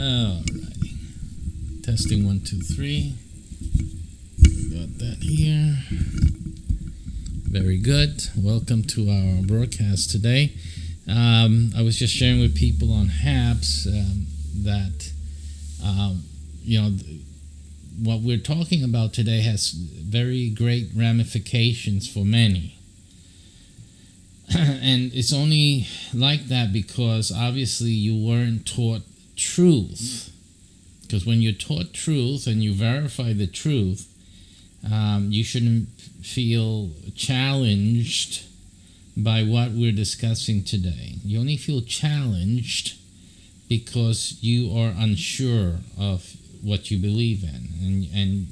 All right. Testing 1, 2, 3. Got that here. Very good. Welcome to our broadcast today. I was just sharing with people on HAPS that what we're talking about today has very great ramifications for many. And it's only like that because obviously you weren't taught truth. Because when you're taught truth and you verify the truth, you shouldn't feel challenged by what we're discussing today. You only feel challenged because you are unsure of what you believe in. And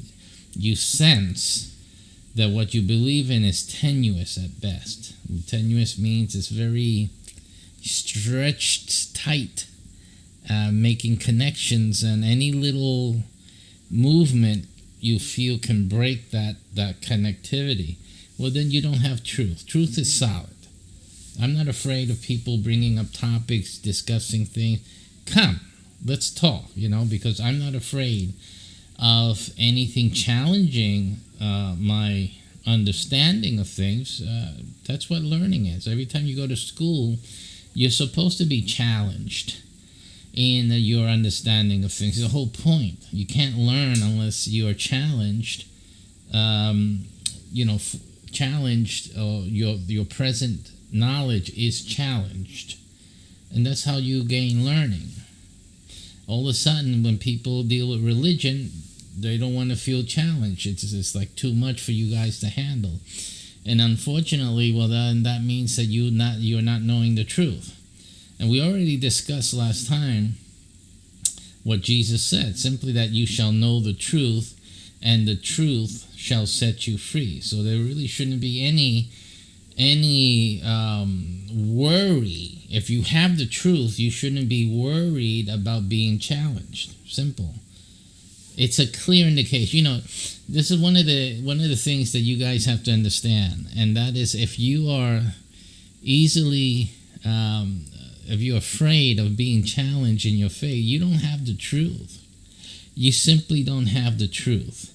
you sense that what you believe in is tenuous at best. Tenuous means it's very stretched tight, making connections, and any little movement you feel can break that connectivity. Well, then you don't have truth. Truth is solid. I'm not afraid of people bringing up topics, discussing things. Come, let's talk, because I'm not afraid of anything challenging my understanding of things. That's what learning is. Every time you go to school, you're supposed to be challenged in your understanding of things. The whole point. You can't learn unless you are challenged. Challenged, or your present knowledge is challenged, and that's how you gain learning. All of a sudden, when people deal with religion, they don't want to feel challenged. It's like too much for you guys to handle, and unfortunately, well, then that means that you're not knowing the truth. And we already discussed last time what Jesus said, simply that you shall know the truth, and the truth shall set you free. So there really shouldn't be any worry. If you have the truth, you shouldn't be worried about being challenged. Simple. It's a clear indication. This is one of the things that you guys have to understand, and that is if you are easily if you're afraid of being challenged in your faith, you don't have the truth. You simply don't have the truth.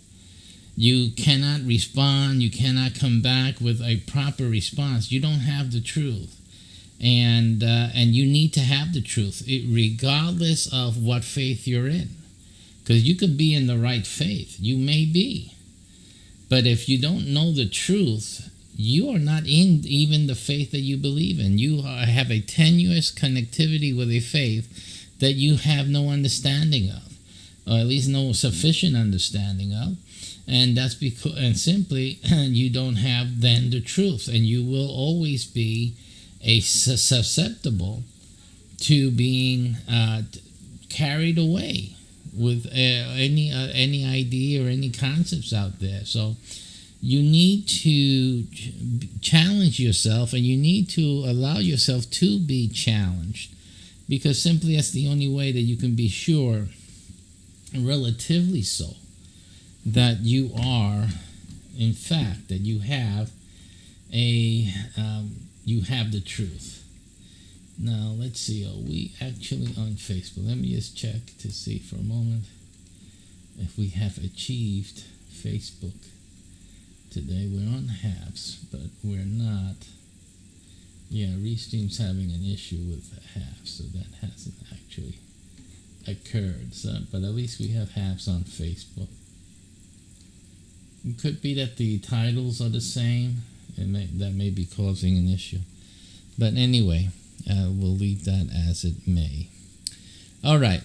You cannot respond. You cannot come back with a proper response. You don't have the truth. And you need to have the truth, regardless of what faith you're in. Because you could be in the right faith. You may be. But if you don't know the truth, you are not in even the faith that you believe in. You have a tenuous connectivity with a faith that you have no understanding of, or at least no sufficient understanding of. And that's because, and simply, you don't have then the truth, and you will always be susceptible to being carried away with any idea or any concepts out there. So you need to challenge yourself, and you need to allow yourself to be challenged, because simply that's the only way that you can be sure, relatively so, that you are, in fact, that you have the truth. Now, let's see. Are we actually on Facebook? Let me just check to see for a moment if we have achieved Facebook today. We're on HAPS, but we're not. Yeah, Restream's having an issue with HAPS, so that hasn't actually occurred. So, but at least we have HAPS on Facebook. It could be that the titles are the same, and that may be causing an issue. But anyway, we'll leave that as it may. All right.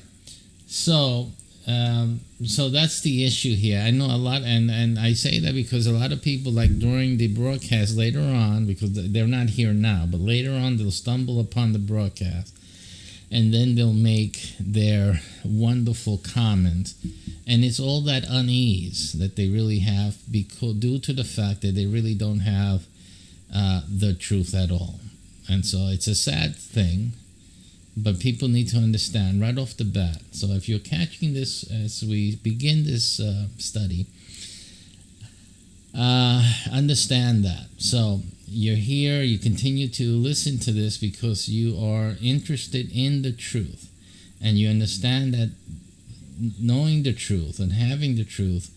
So that's the issue here. I know a lot, and I say that because a lot of people, like during the broadcast later on, because they're not here now, but later on they'll stumble upon the broadcast, and then they'll make their wonderful comments. And it's all that unease that they really have due to the fact that they really don't have the truth at all. And so it's a sad thing, but people need to understand right off the bat. So if you're catching this as we begin this study, understand that. So you're here, you continue to listen to this because you are interested in the truth. and you understand that knowing the truth and having the truth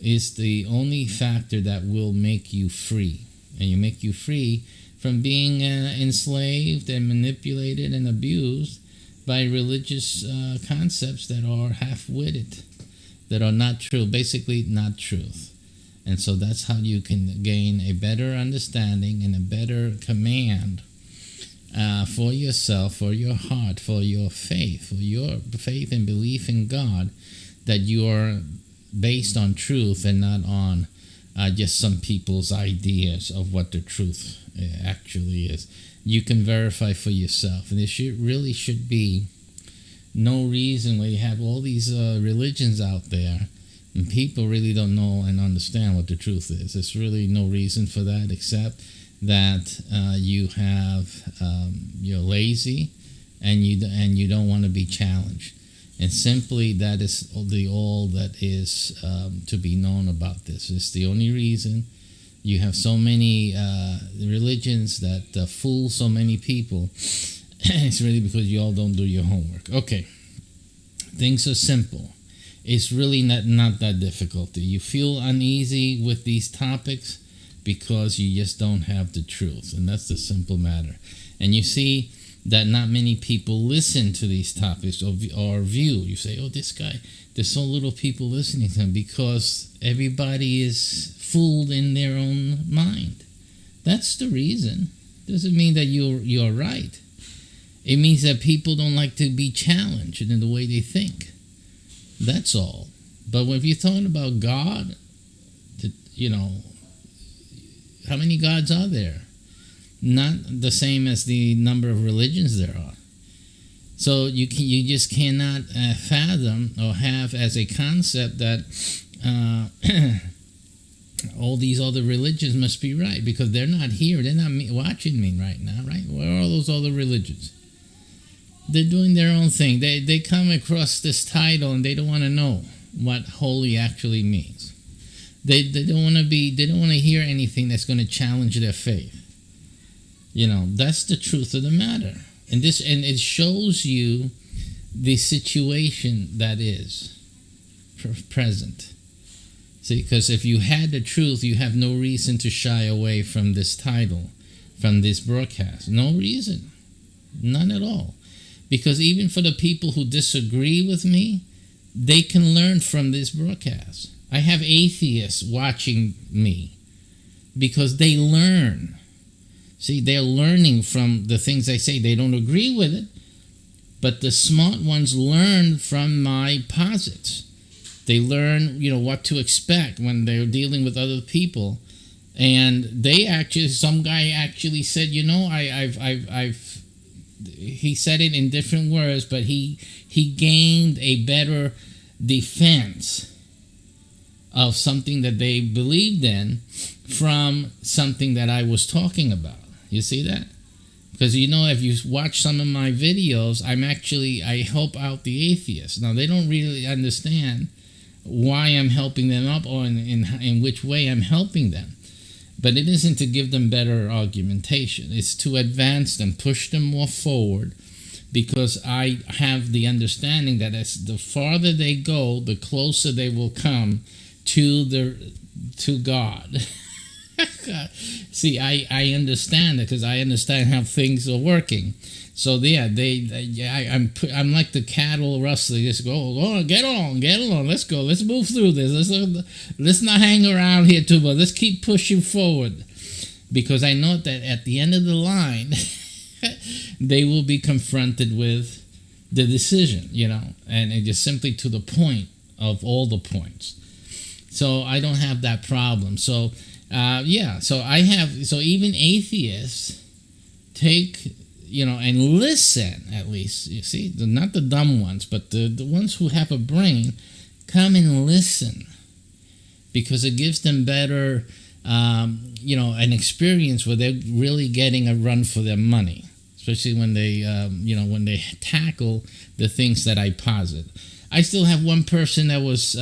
is the only factor that will make you free. And you make you free from being enslaved and manipulated and abused by religious concepts that are half-witted, that are not true, basically not truth. And so that's how you can gain a better understanding and a better command for yourself, for your heart, for your faith and belief in God, that you are based on truth and not on just some people's ideas of what the truth actually is. You can verify for yourself. And there really should be no reason why you have all these religions out there and people really don't know and understand what the truth is. There's really no reason for that except that you're lazy and you don't want to be challenged. And simply that is all that is to be known about this. It's the only reason you have so many religions that fool so many people. It's really because you all don't do your homework. Okay, things are simple. It's really not that difficult. You feel uneasy with these topics because you just don't have the truth, and that's the simple matter. And you see that not many people listen to these topics or view. You say, oh, this guy, there's so little people listening to him, because everybody is fooled in their own mind. That's the reason. Doesn't mean that you're right. It means that people don't like to be challenged in the way they think. That's all. But if you're talking about God, how many gods are there? Not the same as the number of religions there are. So you just cannot fathom or have as a concept that all these other religions must be right, because they're not here. They're not watching me right now, right? Where are all those other religions? They're doing their own thing. They come across this title and they don't want to know what holy actually means. They don't want to hear anything that's going to challenge their faith. That's the truth of the matter. And it shows you the situation that is present. See, because if you had the truth, you have no reason to shy away from this title, from this broadcast. No reason. None at all. Because even for the people who disagree with me, they can learn from this broadcast. I have atheists watching me because they learn. See, they're learning from the things I say. They don't agree with it, but the smart ones learn from my posits. They learn, what to expect when they're dealing with other people. And some guy actually said, he said it in different words, but he gained a better defense of something that they believed in from something that I was talking about. You see that? Because if you watch some of my videos, I help out the atheists. Now, they don't really understand why I'm helping them up or in which way I'm helping them. But it isn't to give them better argumentation. It's to advance them, push them more forward, because I have the understanding that as the farther they go, the closer they will come to God. See, I understand it because I understand how things are working. So I'm like the cattle rustler. Just go, get on, let's go, let's move through this. Let's not hang around here too much. Let's keep pushing forward, because I know that at the end of the line, they will be confronted with the decision, and it just simply to the point of all the points. So I don't have that problem. So so even atheists take, and listen, at least, you see, not the dumb ones, but the ones who have a brain, come and listen, because it gives them better, an experience where they're really getting a run for their money, especially when they tackle the things that I posit. I still have one person that was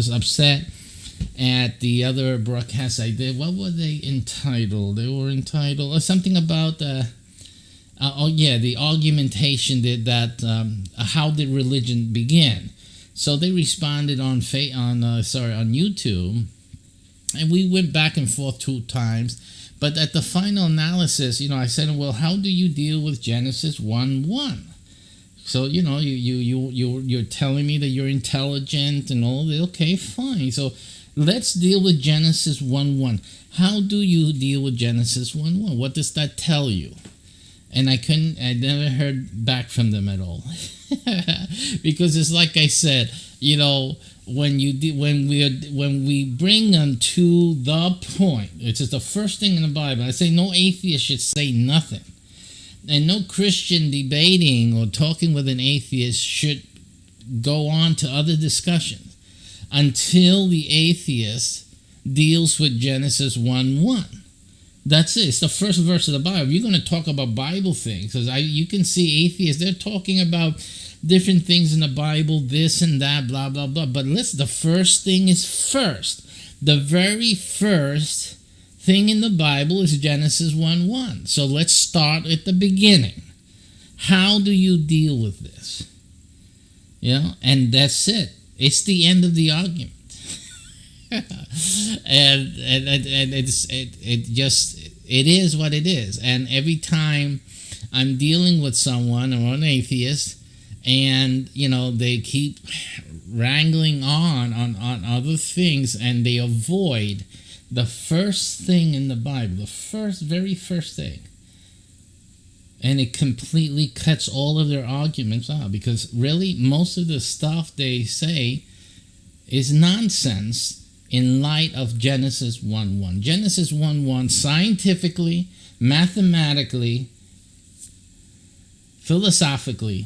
upset at the other broadcast I did. What were they entitled? They were entitled something about The argumentation that how did religion begin? So they responded on YouTube, and we went back and forth 2 times. But at the final analysis, I said, well, how do you deal with Genesis 1:1? So you're telling me that you're intelligent and all that. Okay, fine. So let's deal with Genesis 1:1. How do you deal with Genesis 1:1? What does that tell you? And I never heard back from them at all. Because it's like I said, when we bring them to the point, which is the first thing in the Bible, I say no atheist should say nothing. And no Christian debating or talking with an atheist should go on to other discussions until the atheist deals with Genesis 1:1. That's it. It's the first verse of the Bible. You're going to talk about Bible things, because you can see atheists, they're talking about different things in the Bible, this and that, blah, blah, blah. But listen, the first thing is first. The very first thing in the Bible is Genesis 1:1. So let's start at the beginning. How do you deal with this? And that's it. It's the end of the argument. and it is what it is. And every time I'm dealing with someone or an atheist, and they keep wrangling on other things, and they avoid the first thing in the Bible, the very first thing, and it completely cuts all of their arguments out, because really most of the stuff they say is nonsense in light of Genesis 1:1. Genesis 1:1 scientifically, mathematically, philosophically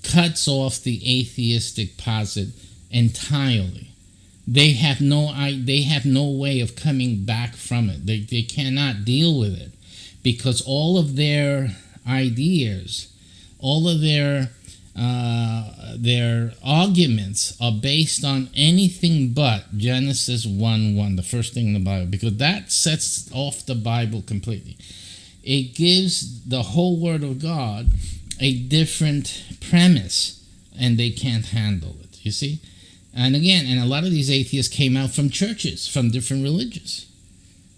cuts off the atheistic posit entirely. They have no way of coming back from it. They cannot deal with it, because all of their ideas, all of their arguments are based on anything but Genesis 1:1, the first thing in the Bible, because that sets off the Bible completely. It gives the whole Word of God a different premise, and they can't handle it, you see? And again, a lot of these atheists came out from churches, from different religions.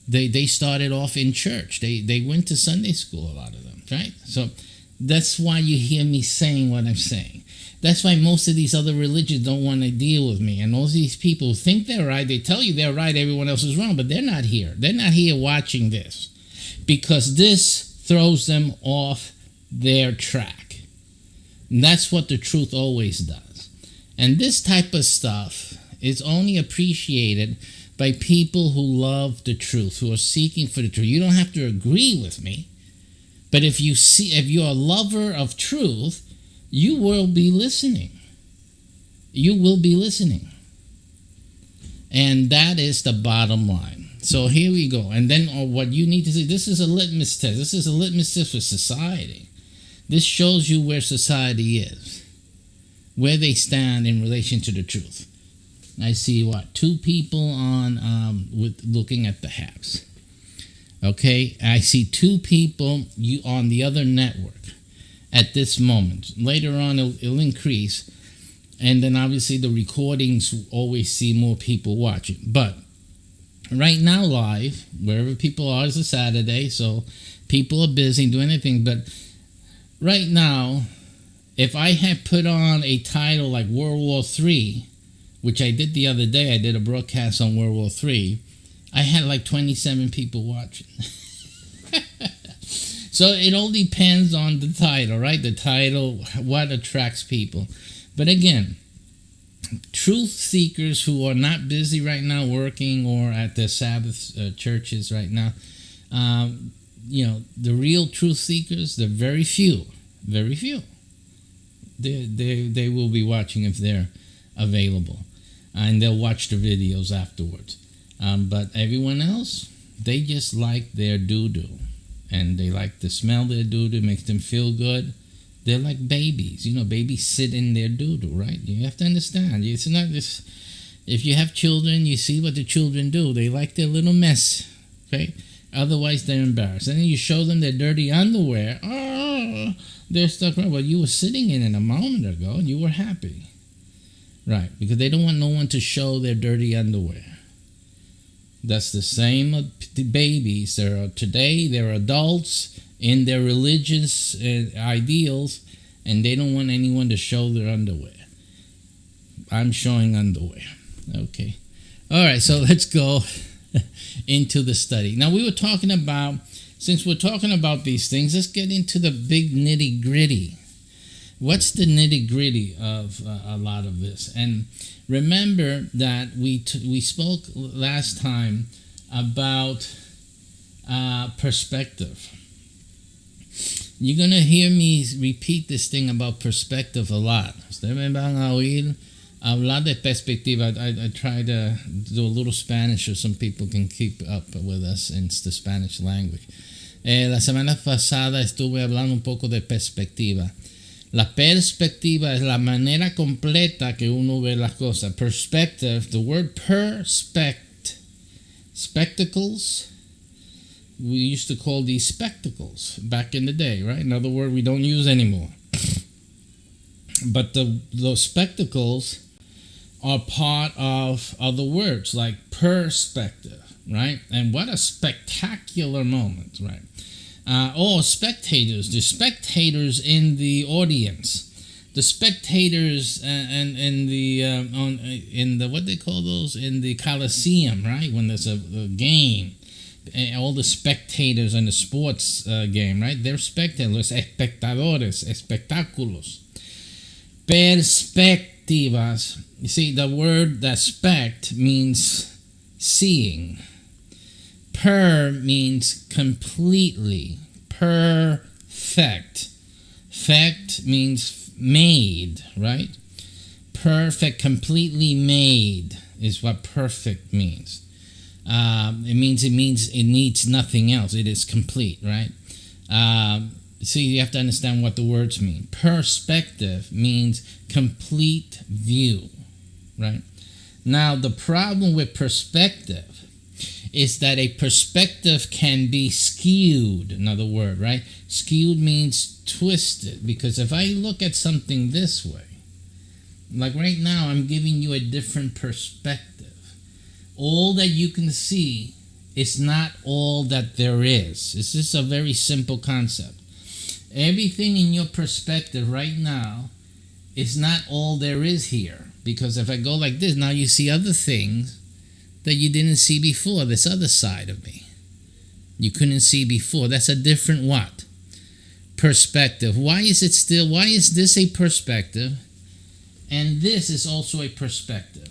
They started off in church. They went to Sunday school, a lot of them, right? So that's why you hear me saying what I'm saying. That's why most of these other religions don't want to deal with me. And all these people who think they're right, they tell you they're right, everyone else is wrong, but they're not here. They're not here watching this, because this throws them off their track. And that's what the truth always does. And this type of stuff is only appreciated by people who love the truth, who are seeking for the truth. You don't have to agree with me, but if you're a lover of truth, you will be listening. You will be listening. And that is the bottom line. So here we go. And then what you need to see, this is a litmus test. This is a litmus test for society. This shows you where society is, where they stand in relation to the truth. I see 2 people on looking at the haps. Okay, I see 2 people on the other network at this moment. Later on, it'll increase, and then obviously the recordings always see more people watching. But right now, live, wherever people are, is a Saturday, so people are busy doing anything. But right now, if I had put on a title like World War III, which I did the other day, I did a broadcast on World War III, I had like 27 people watching. So it all depends on the title, right? The title, what attracts people. But again, truth seekers who are not busy right now working or at their Sabbath churches right now, the real truth seekers, they're very few. Very few. They will be watching if they're available, and they'll watch the videos afterwards. But everyone else, they just like their doo-doo, and they like to smell their doo-doo. It makes them feel good. They're like babies. Babies sit in their doo-doo, right? You have to understand. It's not this. If you have children, you see what the children do. They like their little mess, okay? Otherwise, they're embarrassed. And then you show them their dirty underwear. Oh, they're stuck around. Well, you were sitting in it a moment ago and you were happy. Right, because they don't want no one to show their dirty underwear. That's the same with the babies. Today, they're adults in their religious ideals, and they don't want anyone to show their underwear. I'm showing underwear. Okay. All right, so let's go into the study. Now, we were talking about, since we're talking about these things, let's get into the big nitty-gritty. What's the nitty-gritty of a lot of this? And remember that we spoke last time about perspective. You're going to hear me repeat this thing about perspective a lot. Ustedes me van a oír hablar de perspectiva. I try to do a little Spanish so some people can keep up with us in the Spanish language. La semana pasada estuve hablando un poco de perspectiva. La perspectiva es la manera completa que uno ve las cosas. Perspective, the word spectacles, we used to call these spectacles back in the day, right? Another word we don't use anymore. But those spectacles are part of other words like perspective, right? And what a spectacular moment, right? Spectators, the spectators in the audience, the spectators in the what they call those, in the Coliseum, right? When there's a game, all the spectators in the sports game, right? They're spectators, espectadores, espectáculos. Perspectivas. You see, the word that spect means seeing. Per means completely, perfect. Fect means made, right? Perfect, completely made is what perfect means. It means it needs nothing else. It is complete, right? So you have to understand what the words mean. Perspective means complete view, right? Now, the problem with perspective is that a perspective can be skewed, another word, right? Skewed means twisted, because if I look at something this way, like right now, I'm giving you a different perspective. All that you can see is not all that there is. This is a very simple concept. Everything in your perspective right now is not all there is here, because if I go like this, now you see other things that you didn't see before, this other side of me. You couldn't see before. That's a different what? Perspective. Why is this a perspective? And this is also a perspective.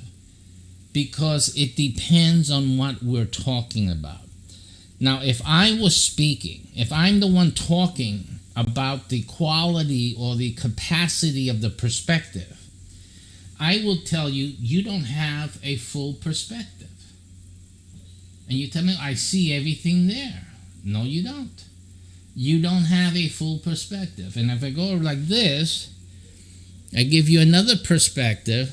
Because it depends on what we're talking about. Now, if I was speaking, if I'm the one talking about the quality or the capacity of the perspective, I will tell you, you don't have a full perspective. And you tell me, I see everything there. No, you don't. You don't have a full perspective. And if I go like this, I give you another perspective,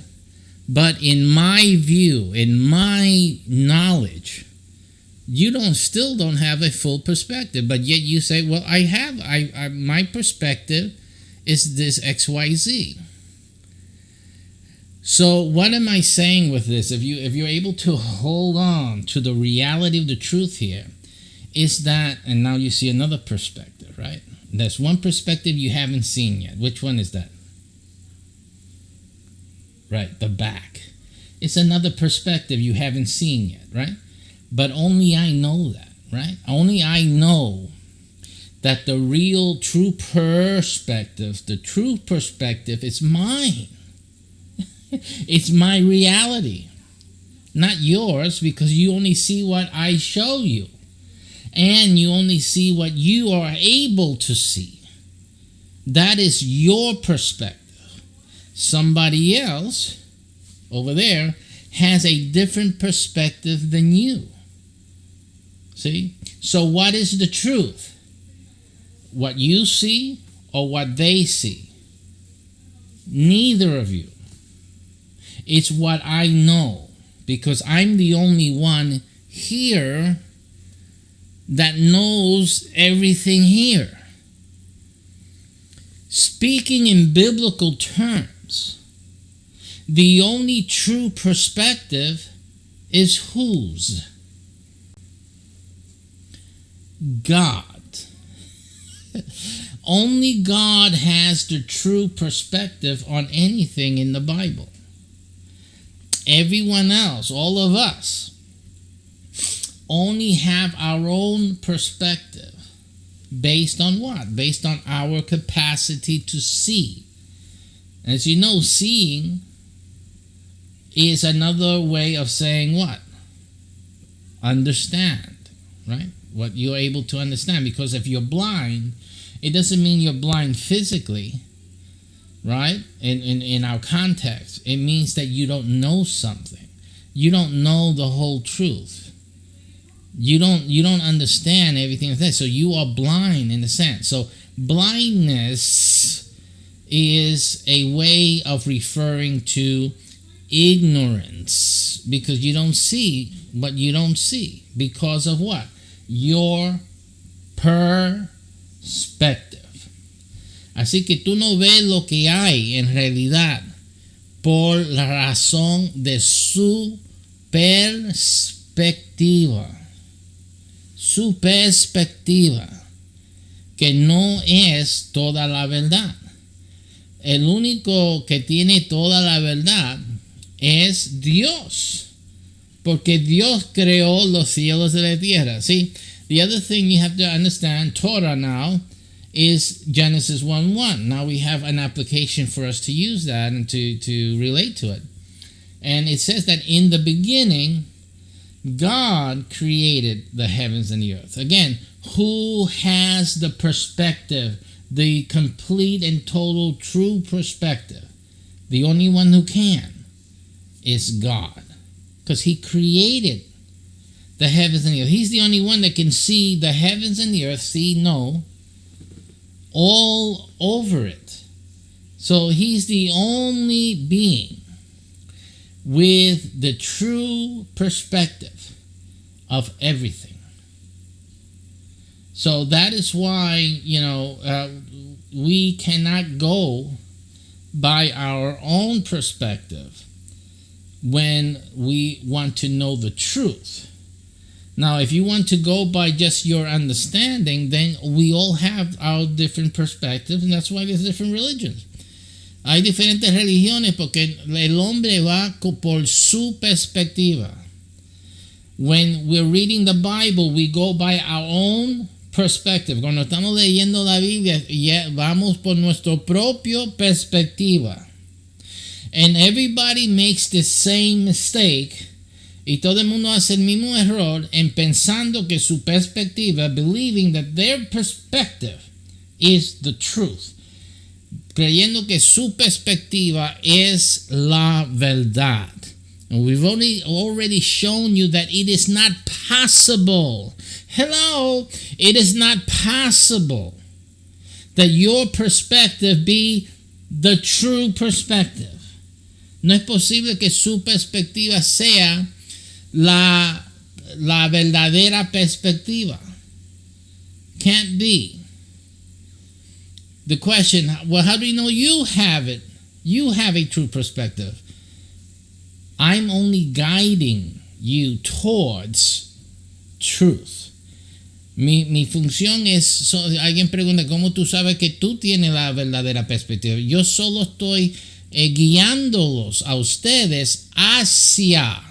but in my view, in my knowledge, you still don't have a full perspective. But yet you say, well, my perspective is this XYZ. So what am I saying with this? If you're able to hold on to the reality of the truth here, is that, and now you see another perspective, right? There's one perspective you haven't seen yet. Which one is that? Right, the back. It's another perspective you haven't seen yet, right? But only I know that, right? Only I know that the real true perspective, the true perspective is mine. It's my reality, not yours, because you only see what I show you. And you only see what you are able to see. That is your perspective. Somebody else over there has a different perspective than you. See? So what is the truth? What you see or what they see? Neither of you. It's what I know, because I'm the only one here that knows everything here. Speaking in biblical terms, the only true perspective is whose? God. Only God has the true perspective on anything in the Bible. Everyone else, all of us, only have our own perspective. Based on what? Based on our capacity to see. As you know, seeing is another way of saying what? Understand, right? What you're able to understand. Because if you're blind, it doesn't mean you're blind physically, right? In our context, it means that you don't know something. You don't know the whole truth. You don't understand everything like that. So you are blind in a sense. So blindness is a way of referring to ignorance, because you don't see what you don't see. Because of what? Your perspective. Así que tú no ves lo que hay en realidad por la razón de su perspectiva. Su perspectiva, que no es toda la verdad. El único que tiene toda la verdad es Dios, porque Dios creó los cielos y la tierra. See, the other thing you have to understand, Torah now, is Genesis 1:1. Now we have an application for us to use that and to relate to it. And it says that in the beginning, God created the heavens and the earth. Again, who has the perspective, the complete and total true perspective? The only one who can is God, because He created the heavens and the earth. He's the only one that can see the heavens and the earth, know all over it. So He's the only being with the true perspective of everything. So that is why, we cannot go by our own perspective when we want to know the truth. Now, if you want to go by just your understanding, then we all have our different perspectives, and that's why there's different religions. Hay diferentes religiones porque el hombre va por su perspectiva. When we're reading the Bible, we go by our own perspective. Cuando estamos leyendo la Biblia, vamos por nuestra propia perspectiva. And everybody makes the same mistake, y todo el mundo hace el mismo error en pensando que su perspectiva, believing that their perspective is the truth. Creyendo que su perspectiva es la verdad. And we've already shown you that it is not possible. Hello, it is not possible that your perspective be the true perspective. No es posible que su perspectiva sea la verdadera perspectiva. Can't be. The question, well, how do you know you have it? You have a true perspective. I'm only guiding you towards truth. Mi función es, alguien pregunta, ¿cómo tú sabes que tú tienes la verdadera perspectiva? Yo solo estoy guiándolos a ustedes hacia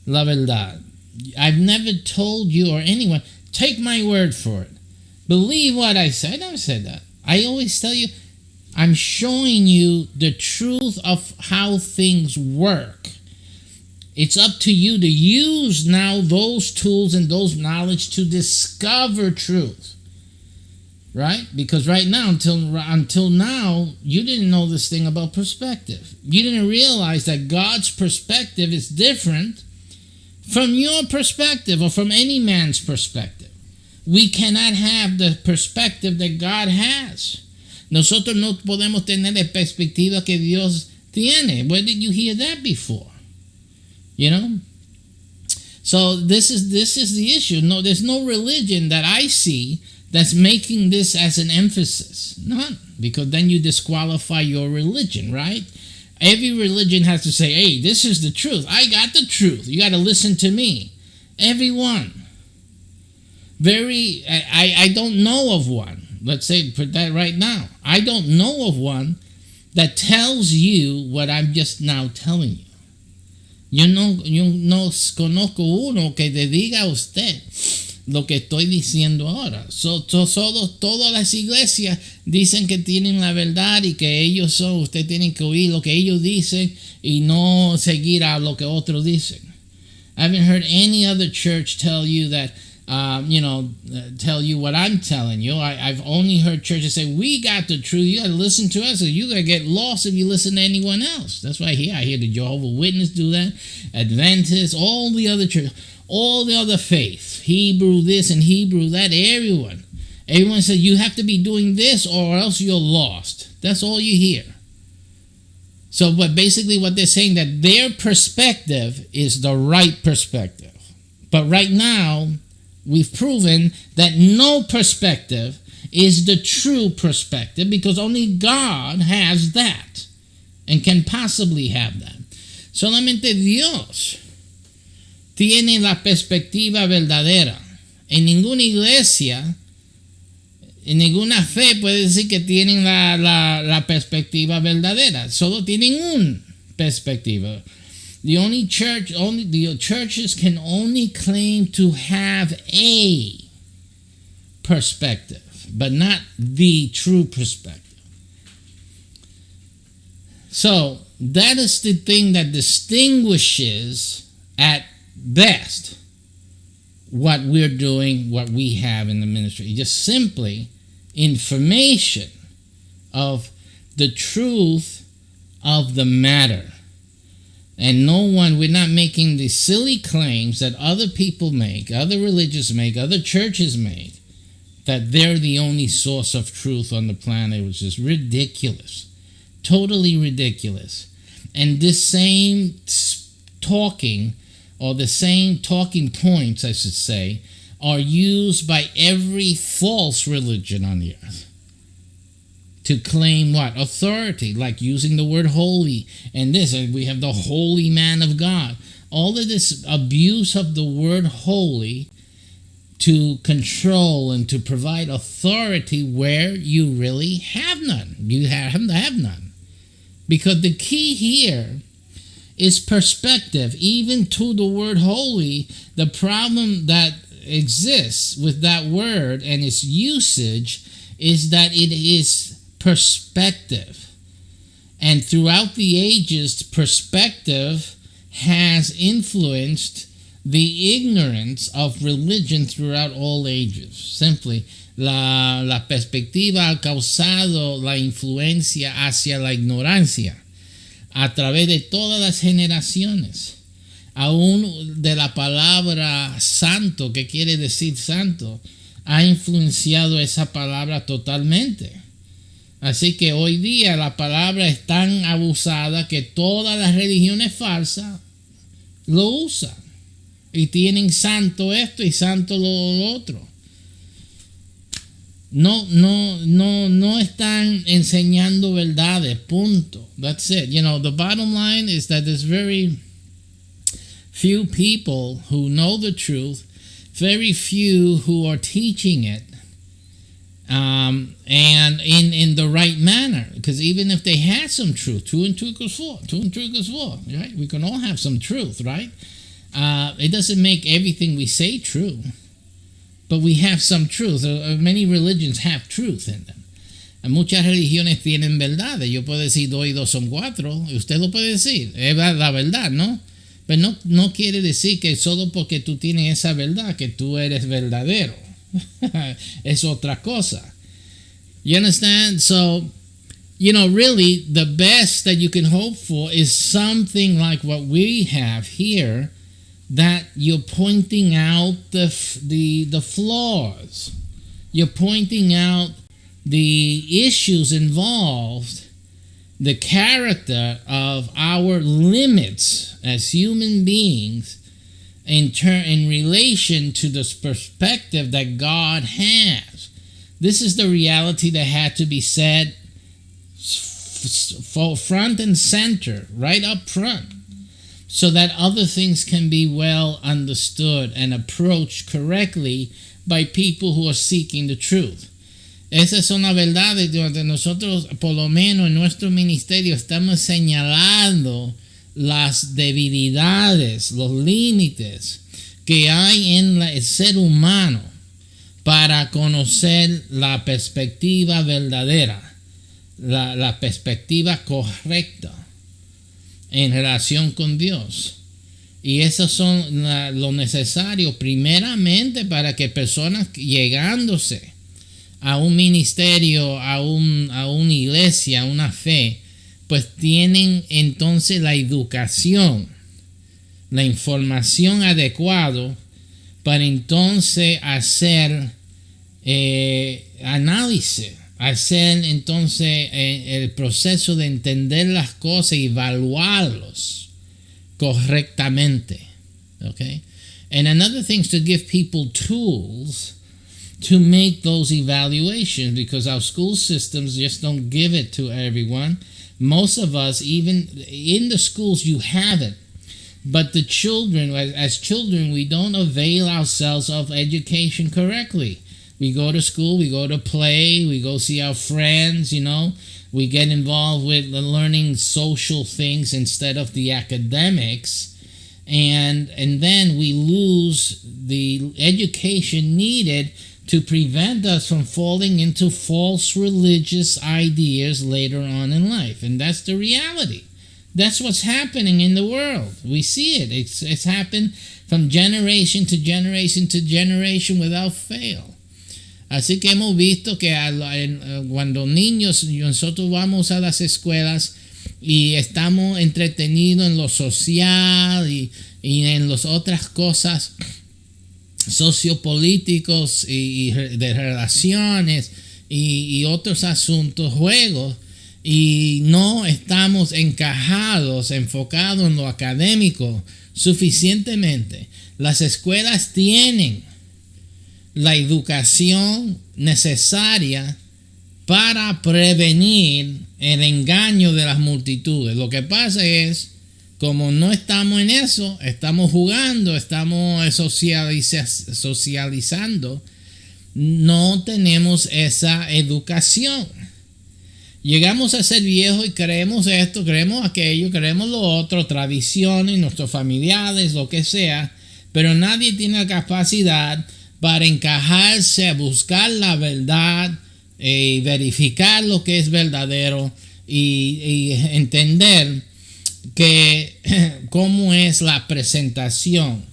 la verdad. I've never told you or anyone, take my word for it. Believe what I said. I never said that. I always tell you, I'm showing you the truth of how things work. It's up to you to use now those tools and those knowledge to discover truth. Right? Because right now, until now, you didn't know this thing about perspective. You didn't realize that God's perspective is different from your perspective or from any man's perspective. We cannot have the perspective that God has. Nosotros no podemos tener la perspectiva que Dios tiene. Where did you hear that before? So this is the issue. No, there's no religion that I see that's making this as an emphasis. None. Because then you disqualify your religion, right? Every religion has to say, hey, this is the truth. I got the truth. You got to listen to me. Everyone. I don't know of one. Let's say, put that right now. I don't know of one that tells you what I'm just now telling you. Yo no conozco uno que te diga a usted lo que estoy diciendo ahora. Todas las iglesias dicen que tienen la verdad y que ellos son, usted tiene que oír lo que ellos dicen y no seguir a lo que otros dicen. I haven't heard any other church tell you that, tell you what I'm telling you. I've only heard churches say, we got the truth. You got to listen to us or you're going to get lost if you listen to anyone else. That's why I hear the Jehovah's Witness do that, Adventists, all the other churches, all the other faiths, Hebrew this and Hebrew that, everyone says you have to be doing this or else you're lost. That's all you hear. So, but basically what they're saying that their perspective is the right perspective. But right now, we've proven that no perspective is the true perspective because only God has that and can possibly have that. Solamente Dios tiene la perspectiva verdadera. En ninguna iglesia, en ninguna fe puede decir que tienen la perspectiva verdadera. Solo tienen una perspectiva. The churches can only claim to have a perspective, but not the true perspective. So that is the thing that distinguishes at best what we're doing, what we have in the ministry. Just simply information of the truth of the matter. And we're not making the silly claims that other people make, other religions make, other churches make, that they're the only source of truth on the planet, which is ridiculous. Totally ridiculous. And this same talking, or the same talking points, I should say, are used by every false religion on the earth to claim what? Authority, like using the word holy and this, and we have the holy man of God. All of this abuse of the word holy to control and to provide authority where you really have none. You have none. Because the key here is perspective. Even to the word holy, the problem that exists with that word and its usage is that it is perspective. And throughout the ages, perspective has influenced the ignorance of religion throughout all ages. Simply, la perspectiva ha causado la influencia hacia la ignorancia a través de todas las generaciones. Aún de la palabra santo, que quiere decir santo, ha influenciado esa palabra totalmente. Así que hoy día la palabra es tan abusada que todas las religiones falsas lo usan. Y tienen santo esto y santo lo otro. No están enseñando verdades, punto. That's it. The bottom line is that there's very few people who know the truth, very few who are teaching it, and in the right manner. Because even if they had some truth, 2 and 2 equals 4. 2 and 2 equals 4, right? We can all have some truth, right? It doesn't make everything we say true, but we have some truth. Many religions have truth in them. Muchas religiones tienen verdades. Yo puedo decir 2 y 2 son 4, y usted lo puede decir. Es la verdad, ¿no? Pero no quiere decir que solo porque tú tienes esa verdad que tú eres verdadero. Es otra cosa. You understand? So, really the best that you can hope for is something like what we have here, that you're pointing out the flaws. You're pointing out the issues involved, the character of our limits as human beings, in relation to this perspective that God has. This is the reality that had to be said front and center, right up front, so that other things can be well understood and approached correctly by people who are seeking the truth. Esas son las verdades donde nosotros, por lo menos en nuestro ministerio, estamos señalando las debilidades, los límites que hay en el ser humano para conocer la perspectiva verdadera, la perspectiva correcta en relación con Dios. Y esos son lo necesario primeramente para que personas llegándose a un ministerio, a una iglesia, a una fe, pues tienen entonces la educación, la información adecuada para entonces hacer análisis, hacer entonces el proceso de entender las cosas y evaluarlos correctamente. Okay? And another thing is to give people tools to make those evaluations, because our school systems just don't give it to everyone. Most of us, even in the schools, you have it. But the children, as children, we don't avail ourselves of education correctly. We go to school, we go to play, we go see our friends, we get involved with learning social things instead of the academics. And then we lose the education needed to prevent us from falling into false religious ideas later on in life. And that's the reality. That's what's happening in the world. We see it. It's happened from generation to generation to generation without fail. Así que hemos visto que cuando niños, nosotros vamos a las escuelas y estamos entretenidos en lo social y en las otras cosas sociopolíticos y de relaciones y otros asuntos, juegos, y no estamos enfocados en lo académico suficientemente. Las escuelas tienen la educación necesaria para prevenir el engaño de las multitudes. Lo que pasa es, como no estamos en eso, estamos jugando, estamos socializando, no tenemos esa educación. Llegamos a ser viejos y creemos esto, creemos aquello, creemos lo otro, tradiciones, nuestros familiares, lo que sea, pero nadie tiene la capacidad para encajarse a buscar la verdad, verificar lo que es verdadero y entender que cómo es la presentación,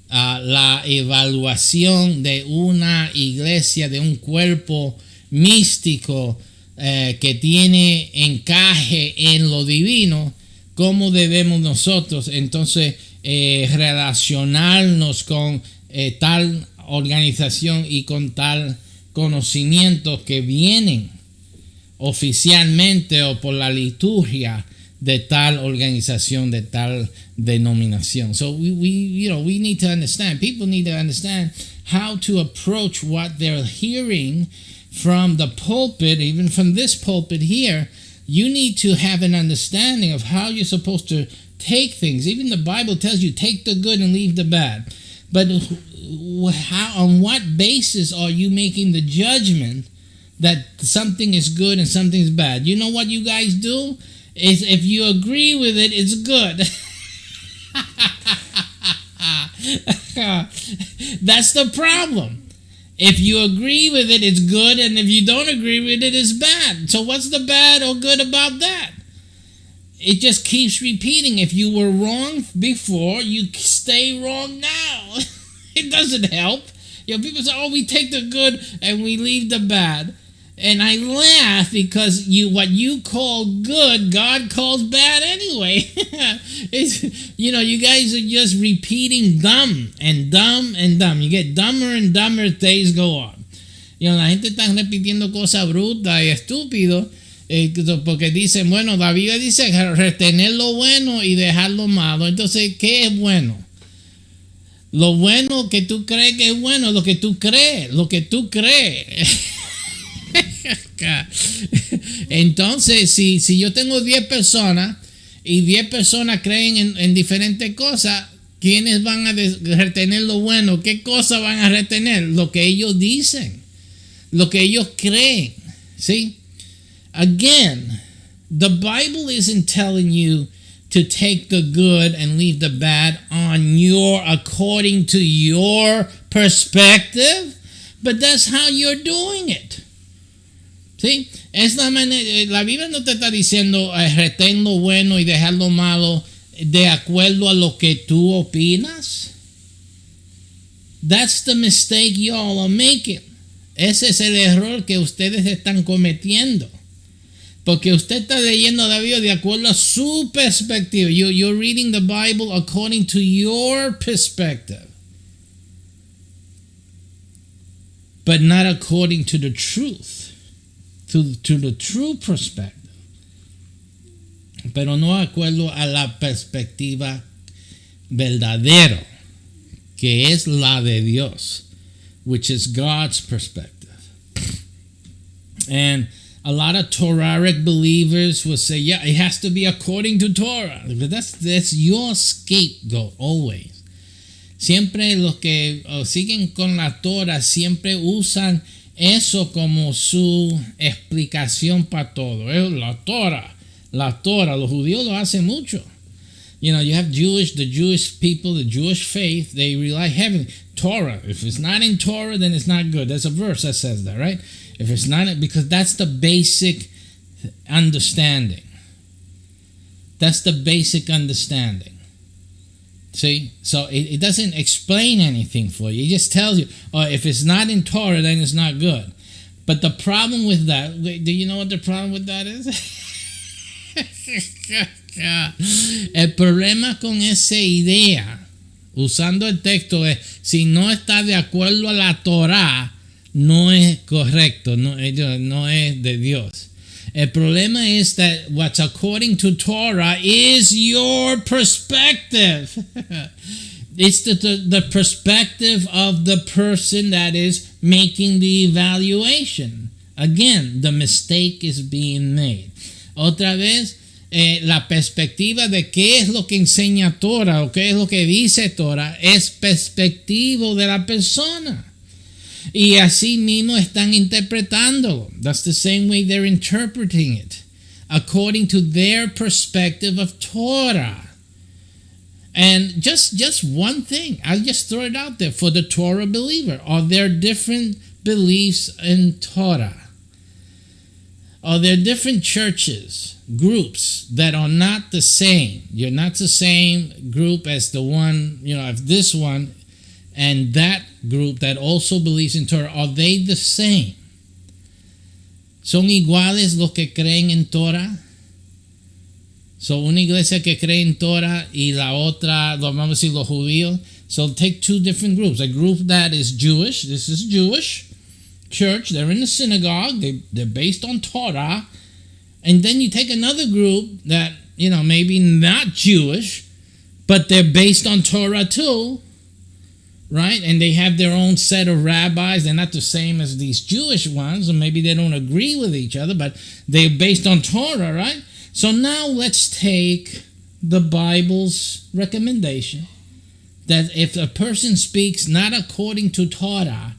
la evaluación de una iglesia, de un cuerpo místico que tiene encaje en lo divino, cómo debemos nosotros entonces relacionarnos con tal organización y con tal conocimiento que vienen oficialmente o por la liturgia de tal organización, de tal denominación. So we need to understand, people need to understand how to approach what they're hearing from the pulpit, even from this pulpit here. You need to have an understanding of how you're supposed to take things. Even the Bible tells you, take the good and leave the bad. But on what basis are you making the judgment that something is good and something is bad? You know what you guys do? Is if you agree with it, it's good. That's the problem. If you agree with it, it's good, and if you don't agree with it, it's bad. So what's the bad or good about that? It just keeps repeating. If you were wrong before, you stay wrong now. It doesn't help. People say, we take the good and we leave the bad. And I laugh because what you call good, God calls bad anyway. You guys are just repeating dumb and dumb and dumb. You get dumber and dumber as days go on. La gente está repitiendo cosas brutas y estúpidas porque dicen, bueno, la Biblia dice retener lo bueno y dejar lo malo. Entonces, ¿qué es bueno? Lo bueno que tú crees que es bueno, lo que tú crees, lo que tú crees. Entonces, si yo tengo 10 personas y 10 personas creen en diferentes cosas, ¿quiénes van a retener lo bueno? ¿Qué cosas van a retener? Lo que ellos dicen, lo que ellos creen. ¿Sí? Again, the Bible isn't telling you to take the good and leave the bad according to your perspective, but that's how you're doing it. ¿Sí? Es la manera, la Biblia no te está diciendo retén lo bueno y dejar lo malo de acuerdo a lo que tú opinas. That's the mistake y'all are making. Ese es el error que ustedes están cometiendo. Porque usted está leyendo la Biblia de acuerdo a su perspectiva. You're reading the Bible according to your perspective. But not according to the truth. To the true perspective. Pero no de acuerdo a la perspectiva verdadera, que es la de Dios, which is God's perspective. And a lot of Torahic believers will say, yeah, it has to be according to Torah. But that's your scapegoat always. Siempre los que siguen con la Torah siempre usan eso como su explicación para todo. La Torah. Los judíos lo hacen mucho. You have the Jewish people, the Jewish faith, they rely heavily. Torah. If it's not in Torah, then it's not good. There's a verse that says that, right? If it's not, because that's the basic understanding. That's the basic understanding. See? So it doesn't explain anything for you. It just tells you, if it's not in Torah, then it's not good. But the problem with that, do you know what the problem with that is? El problema con esa idea, usando el texto, es si no está de acuerdo a la Torah, no es correcto, no es de Dios. El problema es that what's according to Torah is your perspective. It's the perspective of the person that is making the evaluation. Again, the mistake is being made. Otra vez, la perspectiva de qué es lo que enseña Torah o qué es lo que dice Torah es perspectivo de la persona. Y así mismo están interpretándolo. That's the same way they're interpreting it, according to their perspective of Torah. And just one thing, I'll just throw it out there for the Torah believer. Are there different beliefs in Torah? Are there different churches, groups that are not the same? You're not the same group as the one, of this one and that group that also believes in Torah. Are they the same? ¿Son iguales los que creen en Torah? So, una iglesia que cree en Torah y la otra, vamos a decir, los judíos. So, take two different groups. A group that is Jewish. This is Jewish church. They're in the synagogue. They're based on Torah. And then you take another group that, maybe not Jewish, but they're based on Torah too. Right? And they have their own set of rabbis. They're not the same as these Jewish ones, or maybe they don't agree with each other, but they're based on Torah, right? So now let's take the Bible's recommendation that if a person speaks not according to Torah,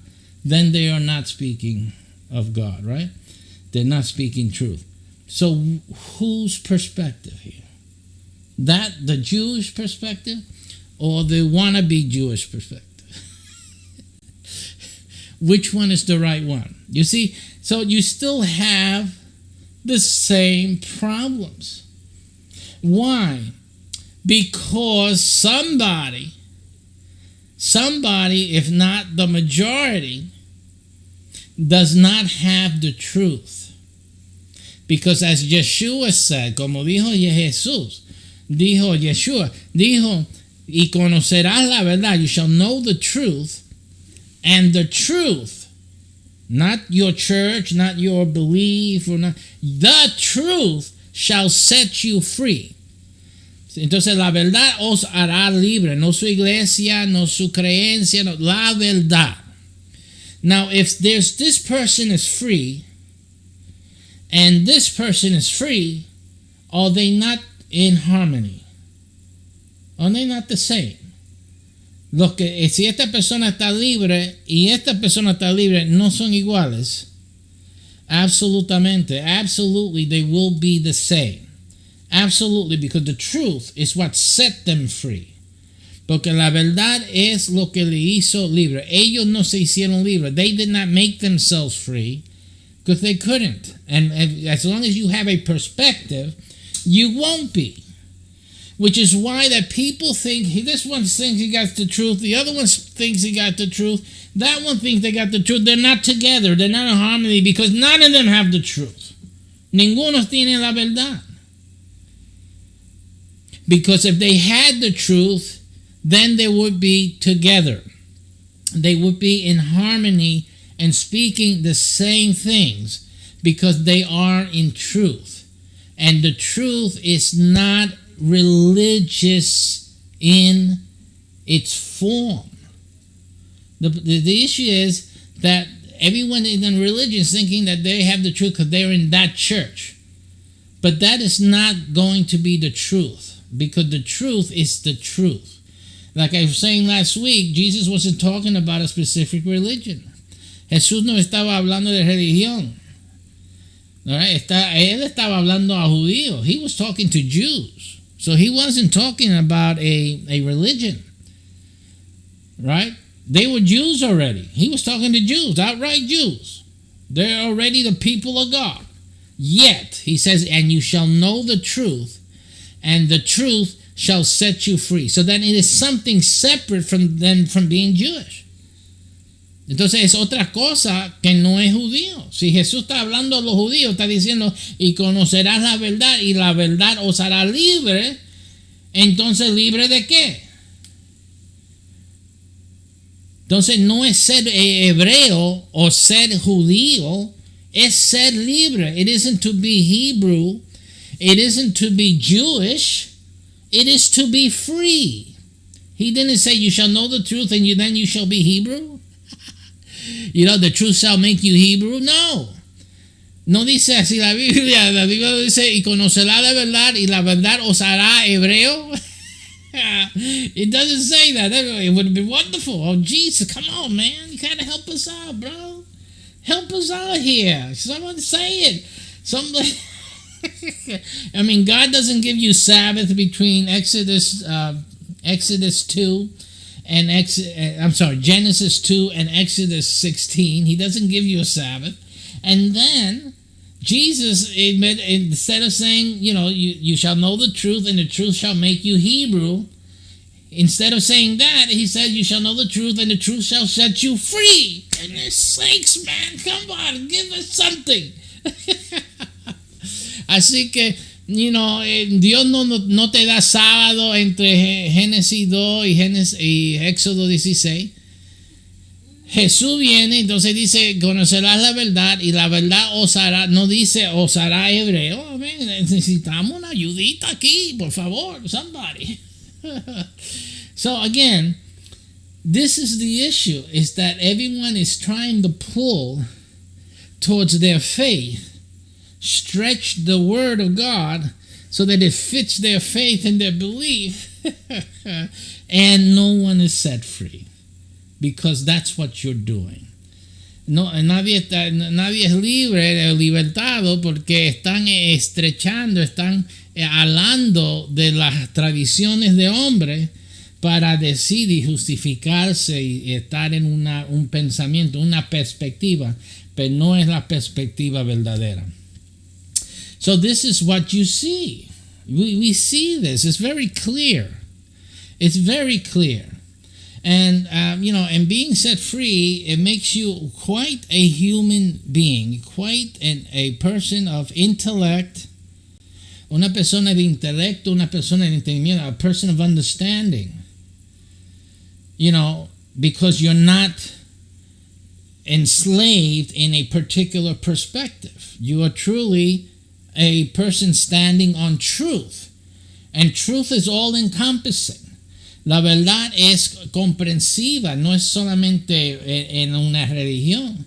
then they are not speaking of God, right? They're not speaking truth. So whose perspective here? That the Jewish perspective or the wannabe Jewish perspective? Which one is the right one? You see, so you still have the same problems. Why? Because somebody, if not the majority, does not have the truth. Because as Yeshua said, como dijo Jesús, dijo, y conocerás la verdad, you shall know the truth, and the truth, not your church, not your belief, or not, the truth shall set you free. Entonces la verdad os hará libre, no su iglesia, no su creencia, no, la verdad. Now, if this person is free and this person is free, are they not in harmony? Are they not the same? Si esta persona está libre y esta persona está libre, no son iguales. Absolutamente, absolutely, they will be the same. Absolutely, because the truth is what set them free. Porque la verdad es lo que le hizo libre. Ellos no se hicieron libres. They did not make themselves free because they couldn't. And as long as you have a perspective, you won't be. Which is why that people think, this one thinks he got the truth, the other one thinks he got the truth, that one thinks they got the truth. They're not together. They're not in harmony because none of them have the truth. Ninguno tiene la verdad. Because if they had the truth, then they would be together. They would be in harmony and speaking the same things because they are in truth. And the truth is not religious in its form. The issue is that everyone in religion is thinking that they have the truth because they're in that church. But that is not going to be the truth. Because the truth is the truth. Like I was saying last week, Jesus wasn't talking about a specific religion. Jesús no estaba hablando de religión. Él estaba hablando a judíos. He was talking to Jews. So he wasn't talking about a religion. Right? They were Jews already. He was talking to Jews, outright Jews. They're already the people of God. Yet, he says, and you shall know the truth, and the truth shall set you free. So then it is something separate from being Jewish. Entonces es otra cosa que no es judío. Si Jesús está hablando a los judíos, está diciendo, y conocerás la verdad, y la verdad os hará libre. Entonces, ¿libre de qué? Entonces no es ser hebreo o ser judío, es ser libre. It isn't to be Hebrew. It isn't to be Jewish. It is to be free. He didn't say you shall know the truth and then you shall be Hebrew. The truth shall make you Hebrew. No. No dice así la Biblia. La Biblia dice, y conocerá la verdad y la verdad os hará hebreo. It doesn't say that. It would be wonderful. Oh, Jesus, come on, man. You gotta help us out, bro. Help us out here. Someone say it. Somebody... I mean, God doesn't give you Sabbath between Genesis 2 and Genesis 2 and Exodus 16. He doesn't give you a Sabbath. And then Jesus, instead of saying, you shall know the truth and the truth shall make you Hebrew, instead of saying that, he said, you shall know the truth and the truth shall set you free. Goodness sakes, man, come on, give us something. Así que, Dios no te da sábado entre Génesis 2 y Éxodo 16. Jesús viene, entonces dice, conocerás la verdad y la verdad os hará, no dice os hará hebreo. Necesitamos una ayudita aquí, por favor, somebody. So again, this is the issue, is that everyone is trying to pull towards their faith, stretch the word of God so that it fits their faith and their belief, and no one is set free because that's what you're doing. No, nadie es libre o libertado porque están estrechando, están alando de las tradiciones de hombre para decir y justificarse y estar en un pensamiento, una perspectiva, pero no es la perspectiva verdadera. So this is what you see. We see this. It's very clear. It's very clear. And, and being set free, it makes you quite a human being, quite a person of intellect, una persona de intelecto, una persona de entendimiento, a person of understanding. Because you're not enslaved in a particular perspective. You are truly a person standing on truth. And truth is all encompassing. La verdad es comprensiva, no es solamente en una religión.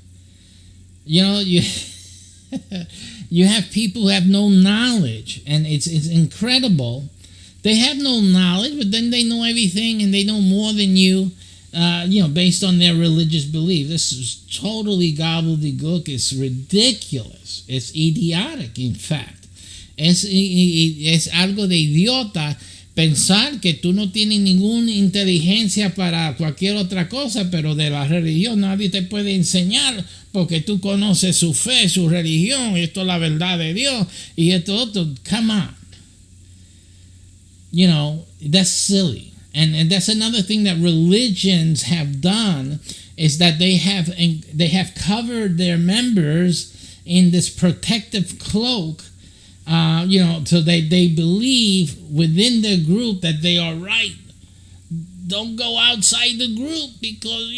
You know, you have people who have no knowledge, and it's incredible. They have no knowledge, but then they know everything, and they know more than you, based on their religious belief. This is totally gobbledygook. It's ridiculous. It's idiotic, in fact. Es algo de idiota pensar que tú no tienes ninguna inteligencia para cualquier otra cosa, pero de la religión nadie te puede enseñar porque tú conoces su fe, su religión, y esto es la verdad de Dios, y esto otro. Come on. You know, that's silly. And that's another thing that religions have done, is that they have covered their members in this protective cloak, so they believe within their group that they are right. Don't go outside the group because,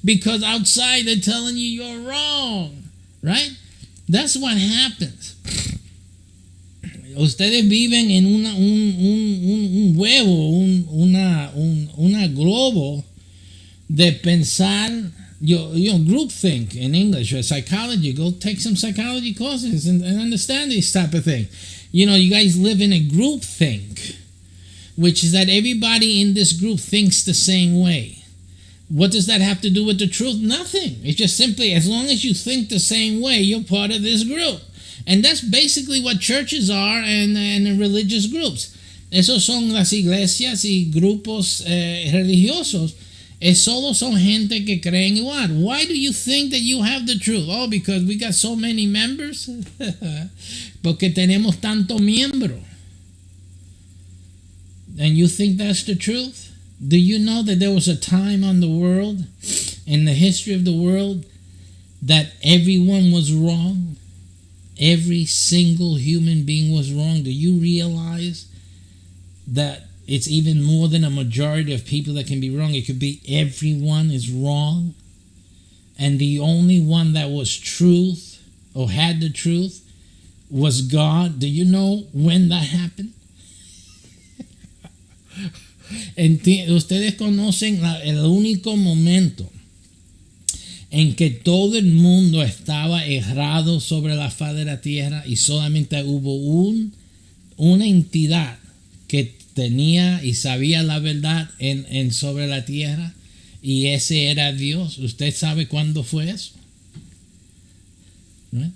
because outside they're telling you you're wrong, right? That's what happens. Ustedes viven en un huevo, una globo de pensar, groupthink in English, or psychology. Go take some psychology courses and understand this type of thing. You guys live in a groupthink, which is that everybody in this group thinks the same way. What does that have to do with the truth? Nothing. It's just simply, as long as you think the same way, you're part of this group. And that's basically what churches are and religious groups. Esos son las iglesias y grupos religiosos. Solo son gente que creen igual. Why do you think that you have the truth? Oh, because we got so many members. Porque tenemos tanto miembro. And you think that's the truth? Do you know that there was a time on the world, in the history of the world, that everyone was wrong? Every single human being was wrong. Do you realize that it's even more than a majority of people that can be wrong? It could be everyone is wrong. And the only one that was truth or had the truth was God. Do you know when that happened? Ustedes conocen el único momento en que todo el mundo estaba errado sobre la faz de la tierra y solamente hubo una entidad que tenía y sabía la verdad en sobre la tierra, y ese era Dios. ¿Usted sabe cuándo fue eso? Right?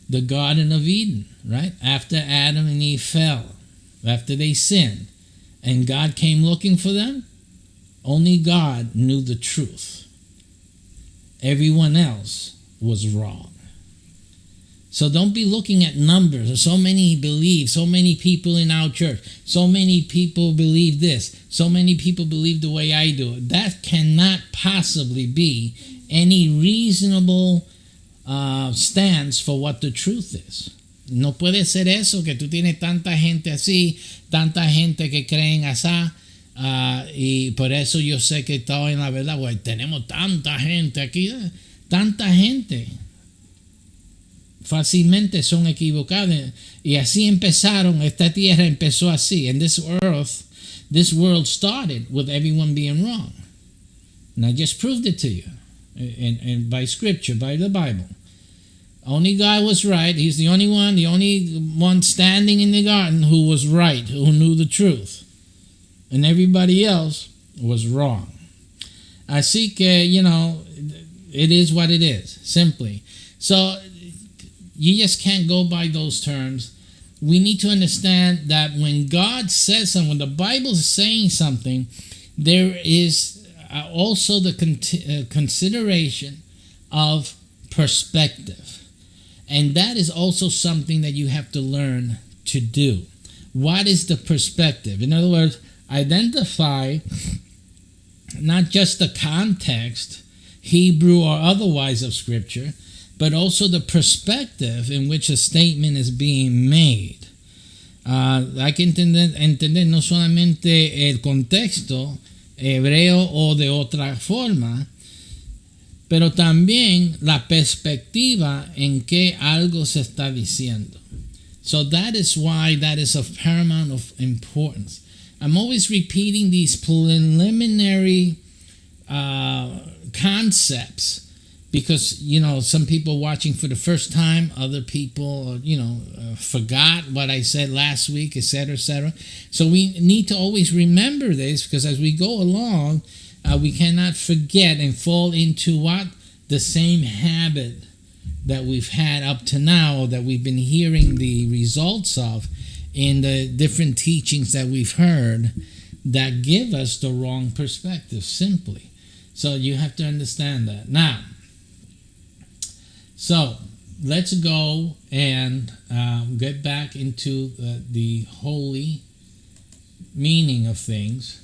The Garden of Eden, right? After Adam and Eve fell, after they sinned, and God came looking for them, only God knew the truth. Everyone else was wrong. So don't be looking at numbers. So many believe, so many people in our church, so many people believe this, so many people believe the way I do it. That cannot possibly be any reasonable stance for what the truth is. No puede ser eso, que tú tienes tanta gente así, tanta gente que creen así. Y por eso yo sé que estaba en la verdad. Pues tenemos tanta gente aquí, tanta gente fácilmente son equivocadas, y así empezaron. Esta tierra empezó así, and this world started with everyone being wrong, and I just proved it to you, and by scripture, by the Bible. Only God was right. He's the only one standing in the garden who was right, who knew the truth. And everybody else was wrong. Así que, it is what it is, simply. So, you just can't go by those terms. We need to understand that when God says something, when the Bible is saying something, there is also the consideration of perspective. And that is also something that you have to learn to do. What is the perspective? In other words, identify not just the context, Hebrew or otherwise, of Scripture, but also the perspective in which a statement is being made. Hay que entender no solamente el contexto hebreo o de otra forma, pero también la perspectiva en que algo se está diciendo. So that is why that is of paramount of importance. I'm always repeating these preliminary concepts because, some people watching for the first time, other people, forgot what I said last week, etc., etc. So we need to always remember this because as we go along, we cannot forget and fall into what? The same habit that we've had up to now, or that we've been hearing the results of in the different teachings that we've heard that give us the wrong perspective, simply. So you have to understand that. Now, so let's go and get back into the holy meaning of things.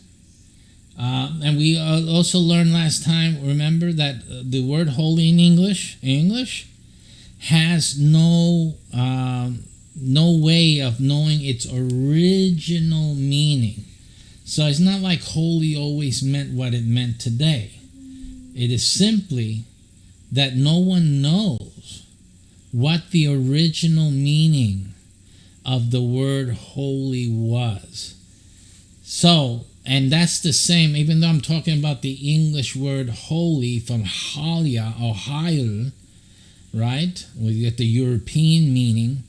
And we also learned last time, remember that the word holy in English has no way of knowing its original meaning. So it's not like holy always meant what it meant today. It is simply that no one knows what the original meaning of the word holy was. So, and that's the same, even though I'm talking about the English word holy from halia or hail, right? We get the European meaning.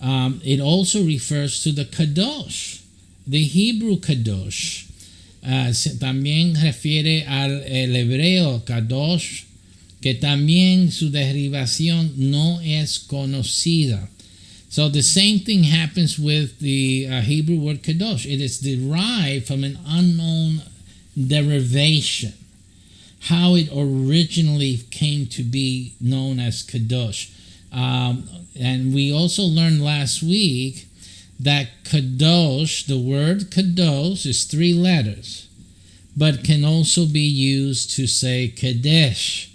It also refers to the kadosh, the Hebrew kadosh. También refiere al hebreo kadosh, que también su derivación no es conocida. So the same thing happens with the Hebrew word kadosh. It is derived from an unknown derivation. How it originally came to be known as kadosh. And we also learned last week that kadosh, the word kadosh, is 3 letters, but can also be used to say kadesh.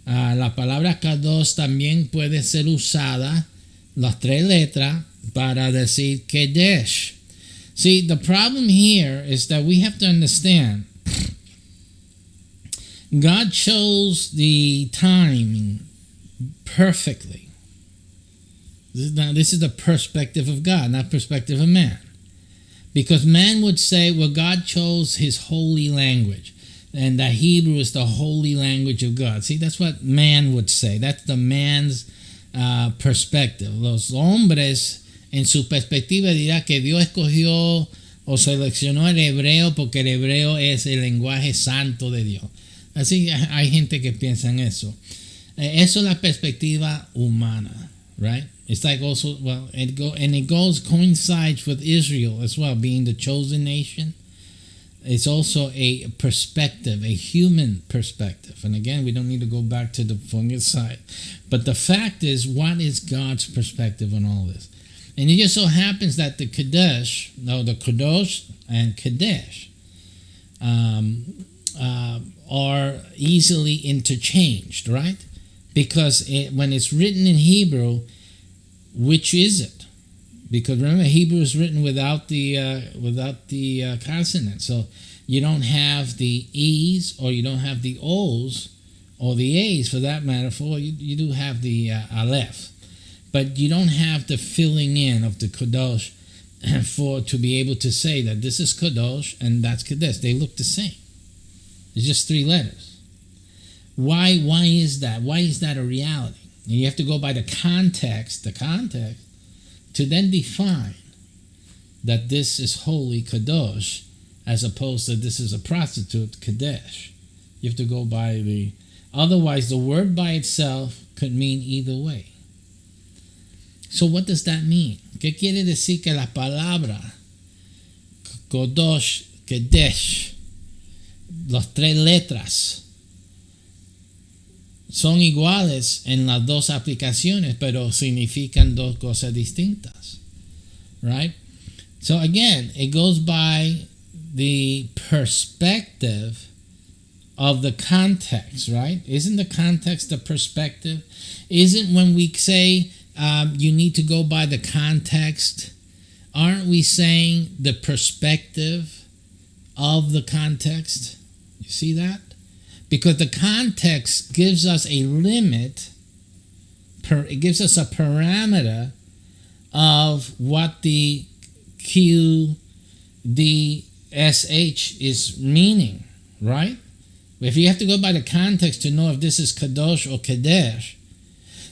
La palabra kadosh también puede ser usada, las 3 letras, para decir kadesh. See, the problem here is that we have to understand God chose the timing perfectly. This is the perspective of God, not perspective of man. Because man would say, well, God chose his holy language, and that Hebrew is the holy language of God. See, that's what man would say. That's the man's perspective. Los hombres, en su perspectiva, dirá que Dios escogió o seleccionó el hebreo porque el hebreo es el lenguaje santo de Dios. Así hay gente que piensa en eso. Eso es la perspectiva humana, right? It's like also, well, it coincides with Israel as well, being the chosen nation. It's also a perspective, a human perspective. And again, we don't need to go back to the fungus side. But the fact is, what is God's perspective on all this? And it just so happens that the Kadesh and Kadesh are easily interchanged, right? Because when it's written in Hebrew, which is it? Because remember, Hebrew is written without the consonant, so you don't have the E's or you don't have the O's or the A's for that matter. You do have the Aleph, but you don't have the filling in of the Kadosh to be able to say that this is Kadosh and that's Kadesh. They look the same. It's just 3 letters. Why is that? Why is that a reality? And you have to go by the context, to then define that this is holy kadosh, as opposed to this is a prostitute kadesh. You have to go by otherwise the word by itself could mean either way. So what does that mean? ¿Qué quiere decir que la palabra kadosh, kadesh, las 3 letras, son iguales en las 2 aplicaciones, pero significan 2 cosas distintas, right? So again, it goes by the perspective of the context, right? Isn't the context the perspective? Isn't when we say you need to go by the context, aren't we saying the perspective of the context? You see that? Because the context gives us a limit, it gives us a parameter of what the QDSH is meaning, right? If you have to go by the context to know if this is Kadosh or Kadesh,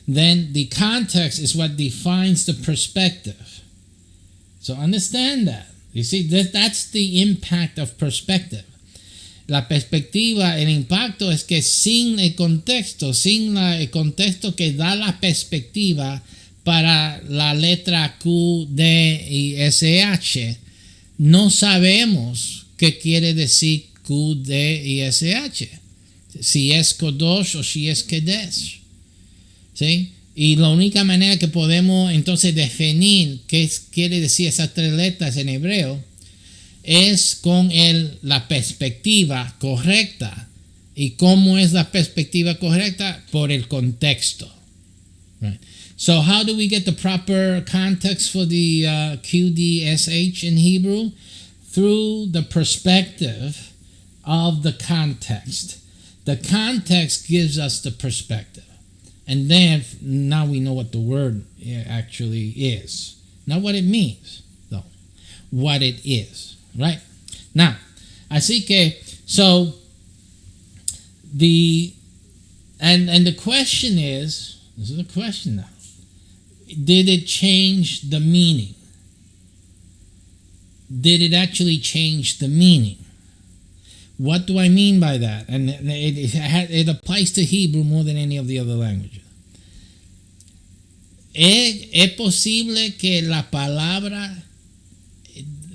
then the context is what defines the perspective. So understand that. You see, that's the impact of perspective. La perspectiva, el impacto es que sin el contexto, el contexto que da la perspectiva para la letra Q, D y SH, no sabemos qué quiere decir Q, D y SH. Si es Kodosh o si es Kedesh. ¿Sí? Y la única manera que podemos entonces definir qué quiere decir esas tres letras en hebreo es con la perspectiva correcta. ¿Y cómo es la perspectiva correcta? Por el contexto. Right. So how do we get the proper context for the QDSH in Hebrew? Through the perspective of the context. The context gives us the perspective. And then now we know what the word actually is. Not what it means, though. What it is. Right? Now, así que, so, the question is, this is the question now, did it change the meaning? Did it actually change the meaning? What do I mean by that? And it applies to Hebrew more than any of the other languages. ¿Es posible que la palabra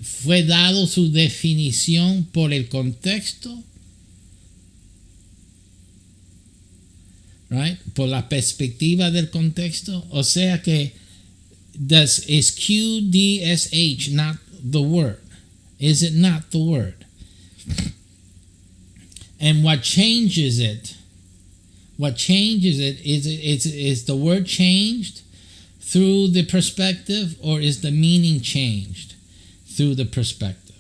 fue dado su definición por el contexto? Right? Por la perspectiva del contexto. O sea que is QDSH not the word? Is it not the word? And what changes it? What changes it is the word changed through the perspective, or is the meaning changed through the perspective?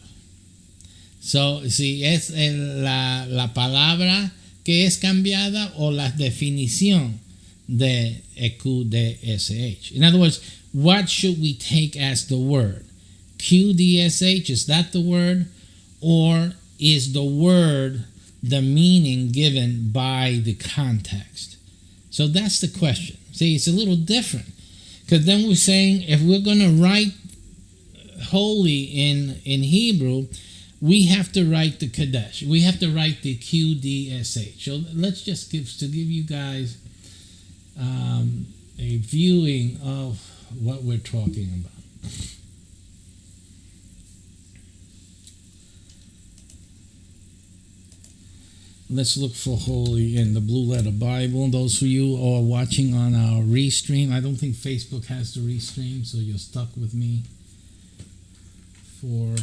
So, si es la palabra que es cambiada o la definición de QDSH. In other words, what should we take as the word? QDSH, is that the word? Or is the word the meaning given by the context? So that's the question. See, it's a little different. Because then we're saying if we're going to write holy in Hebrew, we have to write the Kadesh. We have to write the QDSH. So let's just give you guys a viewing of what we're talking about. Let's look for holy in the Blue Letter Bible. Those of you who are watching on our restream, I don't think Facebook has the restream, so you're stuck with me for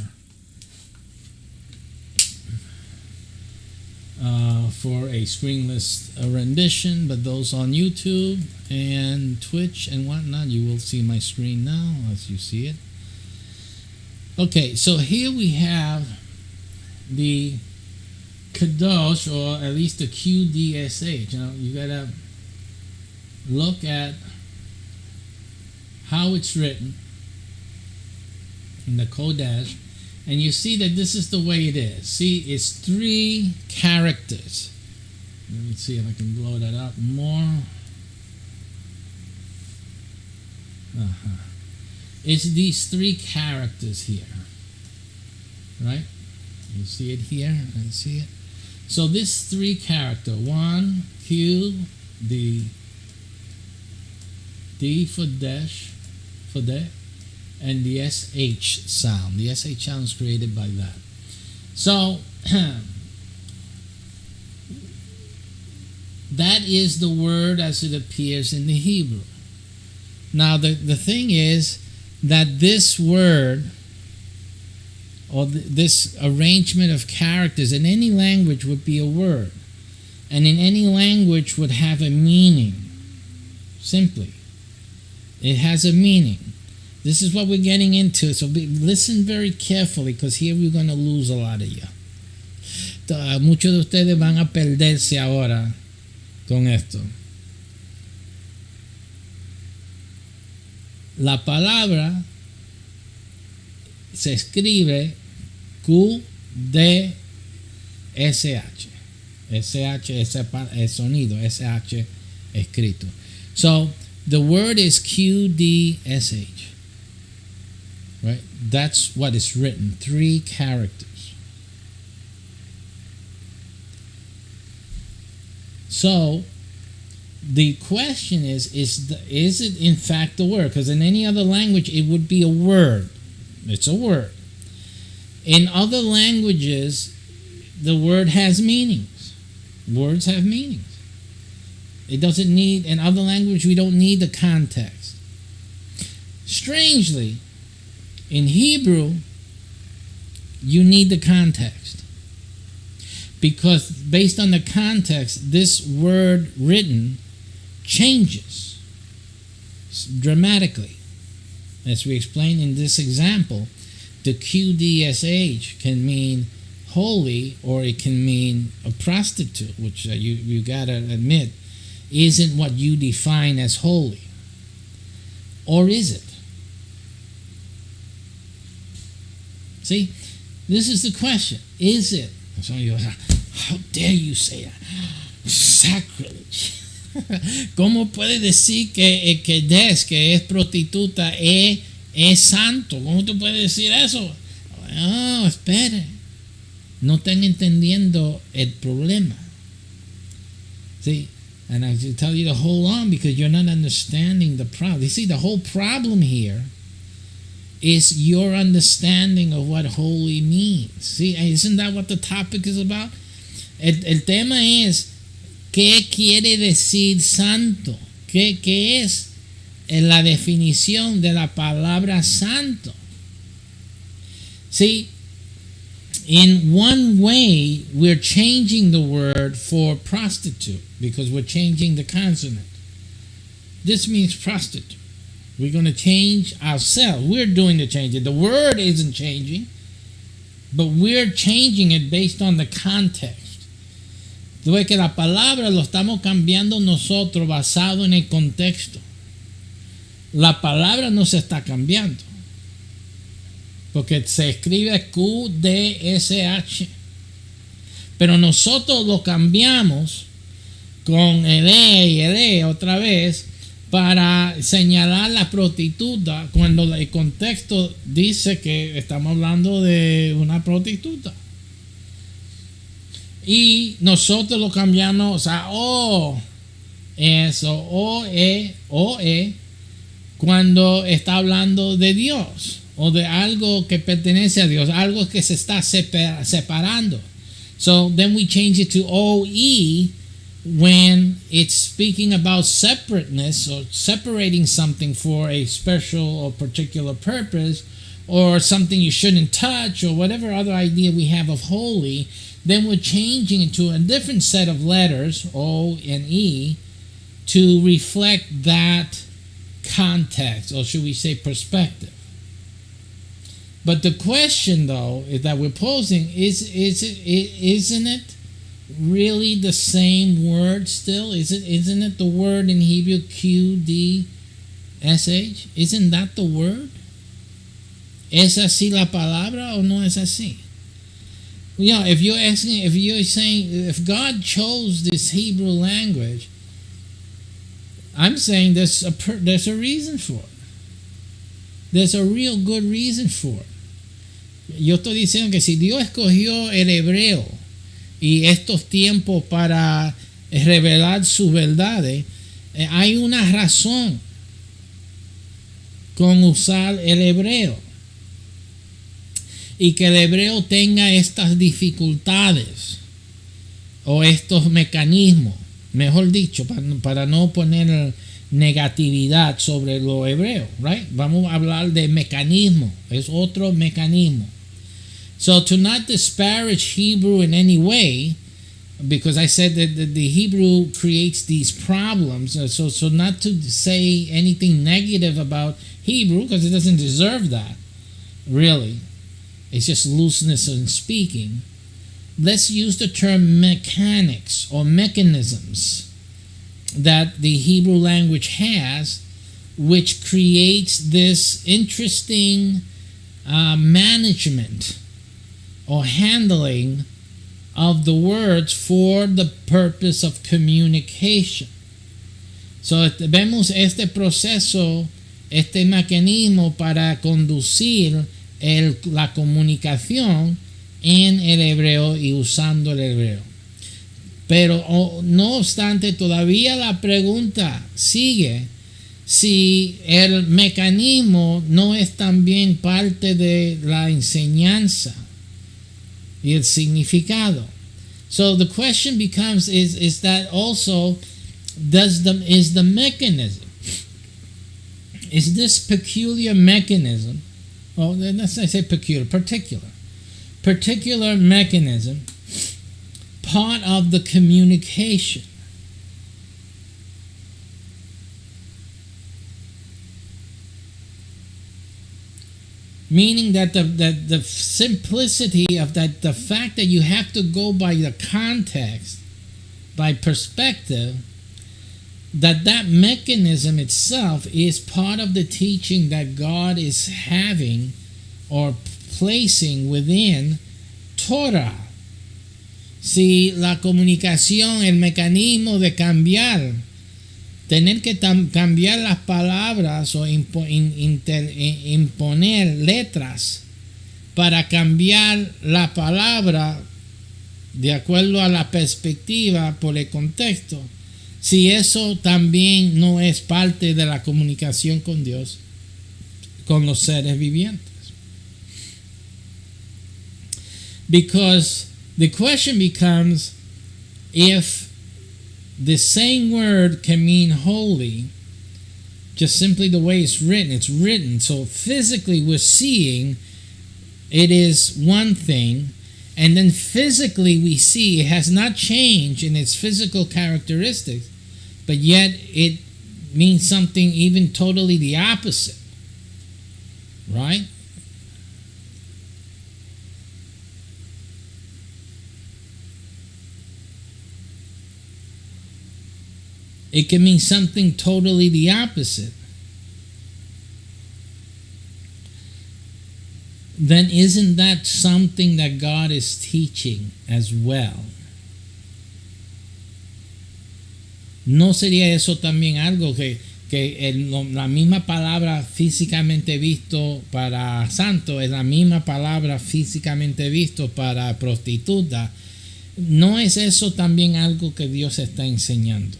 a screenless rendition. But those on YouTube and Twitch and whatnot, you will see my screen now as you see it. Okay, so here we have the Kadosh, or at least the QDSH. You gotta look at how it's written in the Kodesh, and you see that this is the way it is. See, it's 3 characters. Let me see if I can blow that up more. It's these 3 characters here, right? You see it here? I see it. So this 3 character, 1, Q, D for dash, for that, and the SH sound. The SH sound is created by that. So that is the word as it appears in the Hebrew. Now the thing is that this word, or this arrangement of characters in any language would be a word, and in any language would have a meaning. Simply, it has a meaning. This is what we're getting into, so listen very carefully, because here we're going to lose a lot of you. Muchos de ustedes van a perderse ahora con esto. La palabra se escribe QDSH. SH es el sonido, SH escrito. So the word is QDSH. Right? That's what is written. 3 characters. So the question is it in fact a word? Because in any other language it would be a word. It's a word. In other languages, the word has meanings. Words have meanings. It doesn't need, in other language, we don't need the context. Strangely, in Hebrew, you need the context. Because based on the context, this word written changes dramatically. As we explained in this example, the QDSH can mean holy, or it can mean a prostitute, which you gotta admit isn't what you define as holy. Or is it? See, this is the question. Is it? Some of you say, how dare you say that? Sacrilege. ¿Cómo puede decir que es prostituta es santo? ¿Cómo tú puedes decir eso? No, espere. No están entendiendo el problema. See, and I should tell you to hold on because you're not understanding the problem. You see, the whole problem here is your understanding of what holy means. See, isn't that what the topic is about? El tema es ¿qué quiere decir santo? ¿Qué es la definición de la palabra santo? See, in one way, we're changing the word for prostitute because we're changing the consonant. This means prostitute. We're going to change ourselves. We're doing the changing. The word isn't changing, but we're changing it based on the context. Tú ves que la palabra lo estamos cambiando nosotros basado en el contexto. La palabra no se está cambiando. Porque se escribe QDSH. Pero nosotros lo cambiamos con el y el otra vez para señalar la prostituta cuando el contexto dice que estamos hablando de una prostituta. Y nosotros lo cambiamos a O-E cuando está hablando de Dios o de algo que pertenece a Dios, algo que se está separando. So then we change it to OE when it's speaking about separateness or separating something for a special or particular purpose or something you shouldn't touch or whatever other idea we have of holy. Then we're changing it to a different set of letters, O and E, to reflect that context, or should we say perspective. But the question, though, is that we're posing, isn't it really the same word still? Isn't it the word in Hebrew QDSH? Isn't that the word? ¿Es así la palabra o no es así? You know, if you're saying, if God chose this Hebrew language, I'm saying there's a reason for it. There's a real good reason for it. Yo estoy diciendo que si Dios escogió el hebreo y estos tiempos para revelar sus verdades, hay una razón con usar el hebreo. Y que el hebreo tenga estas dificultades o estos mecanismos, mejor dicho, para no poner negatividad sobre lo hebreo, right? Vamos a hablar de mecanismo, es otro mecanismo. So to not disparage Hebrew in any way, because I said that the Hebrew creates these problems, so not to say anything negative about Hebrew, because it doesn't deserve that, really. It's just looseness in speaking. Let's use the term mechanics or mechanisms that the Hebrew language has which creates this interesting management or handling of the words for the purpose of communication. So vemos este proceso, este mecanismo para conducir la comunicación en el hebreo y usando el hebreo. Pero no obstante, todavía la pregunta sigue si el mecanismo no es también parte de la enseñanza y el significado. So the question becomes, is that also, is the mechanism, is this peculiar mechanism, well, let's not say peculiar, particular mechanism part of the communication? Meaning that the simplicity of that, the fact that you have to go by the context, by perspective, that mechanism itself is part of the teaching that God is having or placing within TORAH. Si la comunicación, el mecanismo de cambiar, tener que cambiar las palabras o imponer letras para cambiar la palabra de acuerdo a la perspectiva por el contexto, si eso también no es parte de la comunicación con Dios, con los seres vivientes. Because the question becomes, if the same word can mean holy, just simply the way it's written. So physically we're seeing it is one thing, and then physically we see it has not changed in its physical characteristics, but yet it means something even totally the opposite, right? It can mean something totally the opposite. Then isn't that something that God is teaching as well? ¿No sería eso también algo que la misma palabra físicamente visto para santo es la misma palabra físicamente visto para prostituta? ¿No es eso también algo que Dios está enseñando?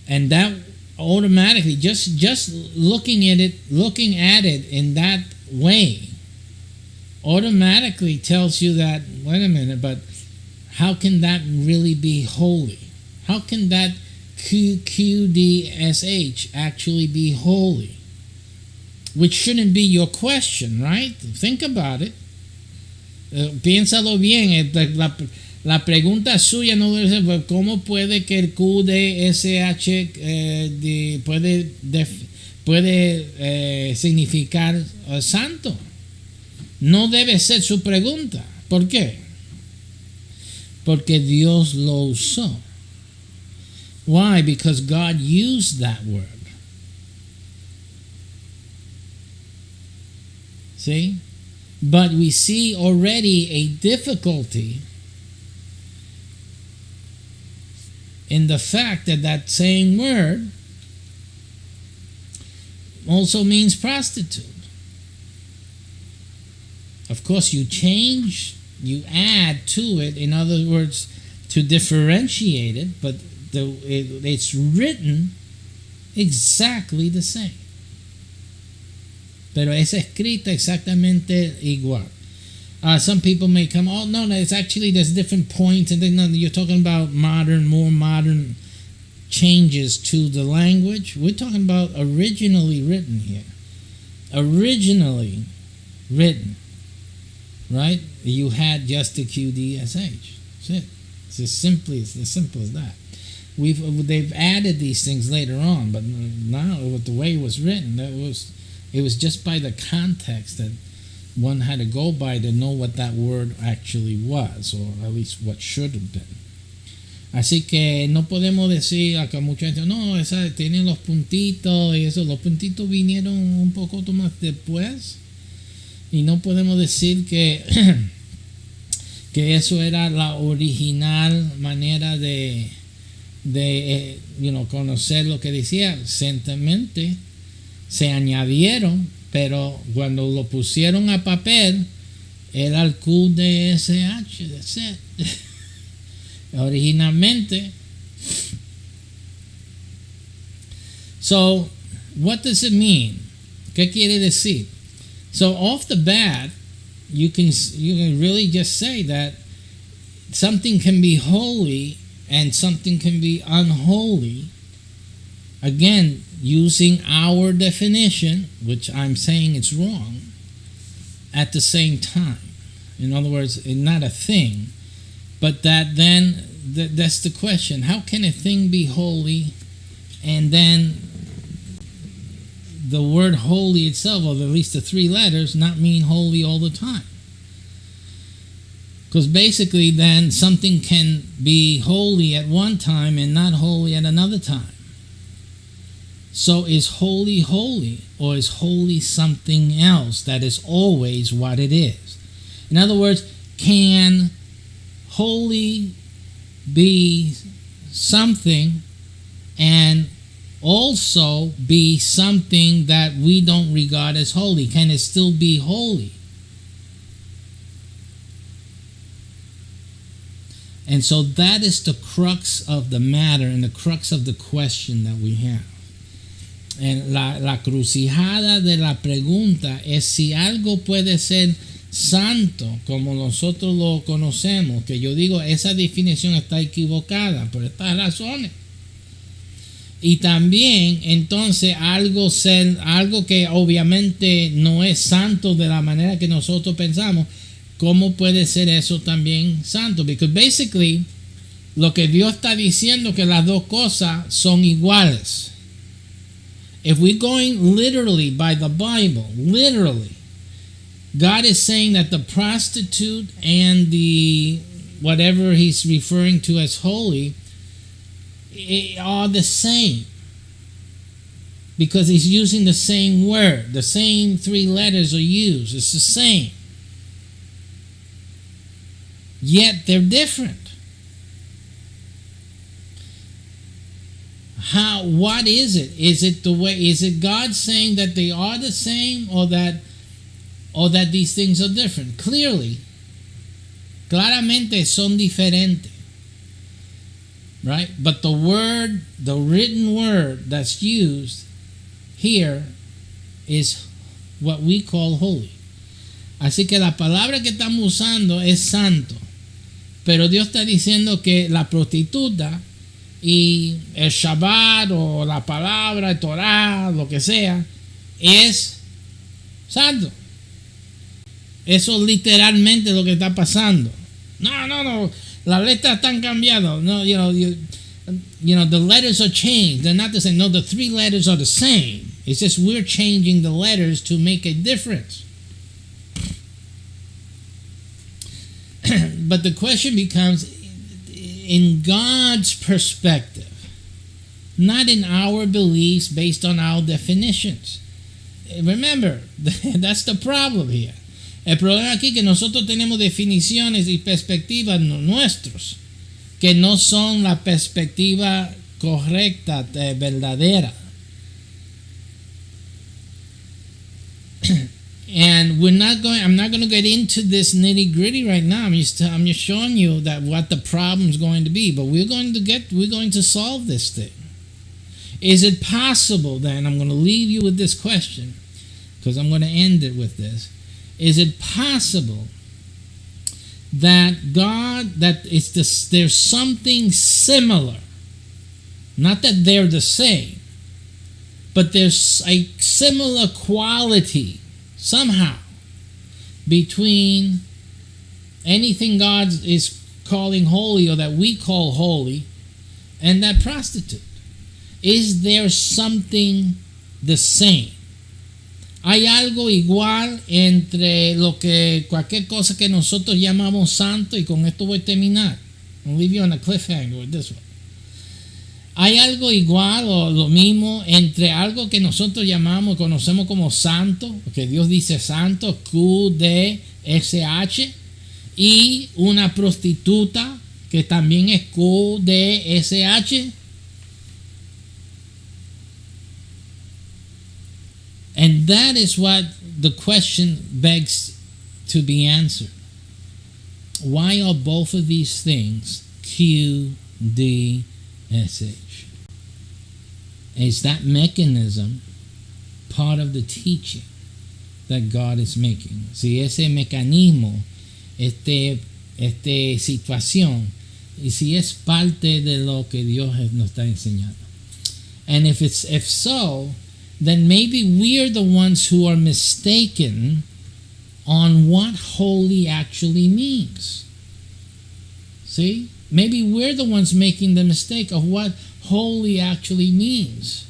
And that automatically, just looking at it in that way, automatically tells you that, wait a minute, but how can that really be holy? How can that QDSH actually be holy? Which shouldn't be your question, right? Think about it. Piénsalo bien. La pregunta suya no debe ser cómo puede que el QDSH puede significar santo. No debe ser su pregunta. ¿Por qué? Porque Dios lo usó. Why? Because God used that word. See? But we see already a difficulty in the fact that that same word also means prostitute. Of course, you add to it, in other words, to differentiate it, but it's written exactly the same. Pero es escrita exactamente igual. Some people may come, oh no, it's actually there's different points, and then you're talking about more modern changes to the language. We're talking about originally written here. Originally written, right? You had just the QDSH. That's it. It's as simple as that. They've added these things later on, but now with the way it was written, it was just by the context that one had to go by to know what that word actually was, or at least what should have been. Así que no podemos decir acá mucha gente, no, esa tiene los puntitos y eso, los puntitos vinieron un poco más después y no podemos decir que que eso era la original manera de conocer lo que decía. Recientemente se añadieron, pero cuando lo pusieron a papel era el QDSH, that's it. Originalmente. So, what does it mean? ¿Qué quiere decir? So, off the bat, you can really just say that something can be holy and something can be unholy. Again, using our definition, which I'm saying it's wrong, at the same time. In other words, it's not a thing. But that's the question. How can a thing be holy and then the word holy itself, or at least the three letters, not mean holy all the time? Because basically then something can be holy at one time and not holy at another time. So is holy holy, or is holy something else that is always what it is? In other words, can holy be something and also be something that we don't regard as holy? Can it still be holy? And so that is the crux of the matter and the crux of the question that we have. And la crucijada de la pregunta es si algo puede ser santo como nosotros lo conocemos, que yo digo esa definición está equivocada por estas razones, y también entonces algo que obviamente no es santo de la manera que nosotros pensamos, ¿cómo puede ser eso también santo? Because basically lo que Dios está diciendo que las dos cosas son iguales. If we're going literally by the Bible, literally, God is saying that the prostitute and the whatever he's referring to as holy are the same, because he's using the same word. The same three letters are used. It's the same. Yet they're different. What is it? Is it God saying that they are the same, or that these things are different? Claramente son diferentes. Right? But the written word that's used here is what we call holy. Así que la palabra que estamos usando es santo. Pero Dios está diciendo que la prostituta y el Shabbat o la palabra, el Torah, lo que sea, es santo. Eso es literalmente lo que está pasando. No. Las letras están cambiadas. No, the letters are changed. They're not the same. No, the three letters are the same. It's just we're changing the letters to make a difference. But the question becomes, in God's perspective, not in our beliefs based on our definitions. Remember, that's the problem here. El problema aquí es que nosotros tenemos definiciones y perspectivas nuestros que no son la perspectiva correcta, verdadera. And I'm not going to get into this nitty gritty right now. I'm just showing you that what the problem is going to be. But we're going to solve this thing. Is it possible then? I'm going to leave you with this question, because I'm going to end it with this. Is it possible that there's something similar? Not that they're the same, but there's a similar quality somehow between anything God is calling holy, or that we call holy, and that prostitute. Is there something the same? ¿Hay algo igual entre cualquier cosa que nosotros llamamos santo? Y con esto voy a terminar. I'll leave you on a cliffhanger with this one. Hay algo igual o lo mismo entre algo que nosotros llamamos, conocemos como santo, que Dios dice santo, QDSH, y una prostituta que también es QDSH. And that is what the question begs to be answered. Why are both of these things QDSH? Is that mechanism part of the teaching that God is making? Si ese mecanismo, esta situación, y si es parte de lo que Dios nos está enseñando. And if so, then maybe we're the ones who are mistaken on what holy actually means. See? Maybe we're the ones making the mistake of what holy actually means.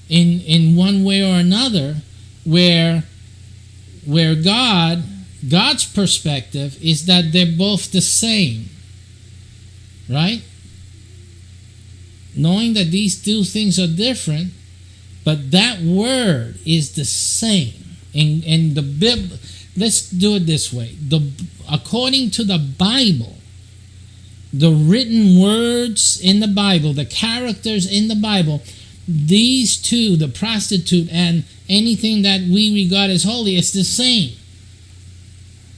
In one way or another, where God's perspective is that they're both the same. Right? Knowing that these two things are different, but that word is the same. In the Bible, let's do it this way. According to the Bible, the written words in the Bible, the characters in the Bible, these two, the prostitute and anything that we regard as holy, it's the same.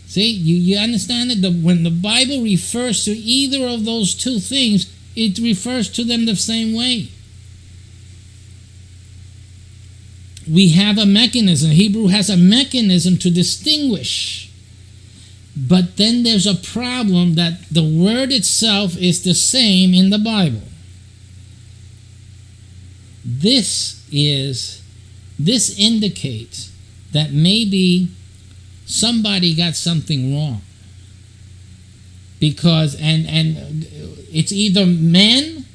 See, you understand it? When the Bible refers to either of those two things, it refers to them the same way. We have a mechanism. Hebrew has a mechanism to distinguish. But then there's a problem that the word itself is the same in the Bible. This indicates that maybe somebody got something wrong. Because and it's either men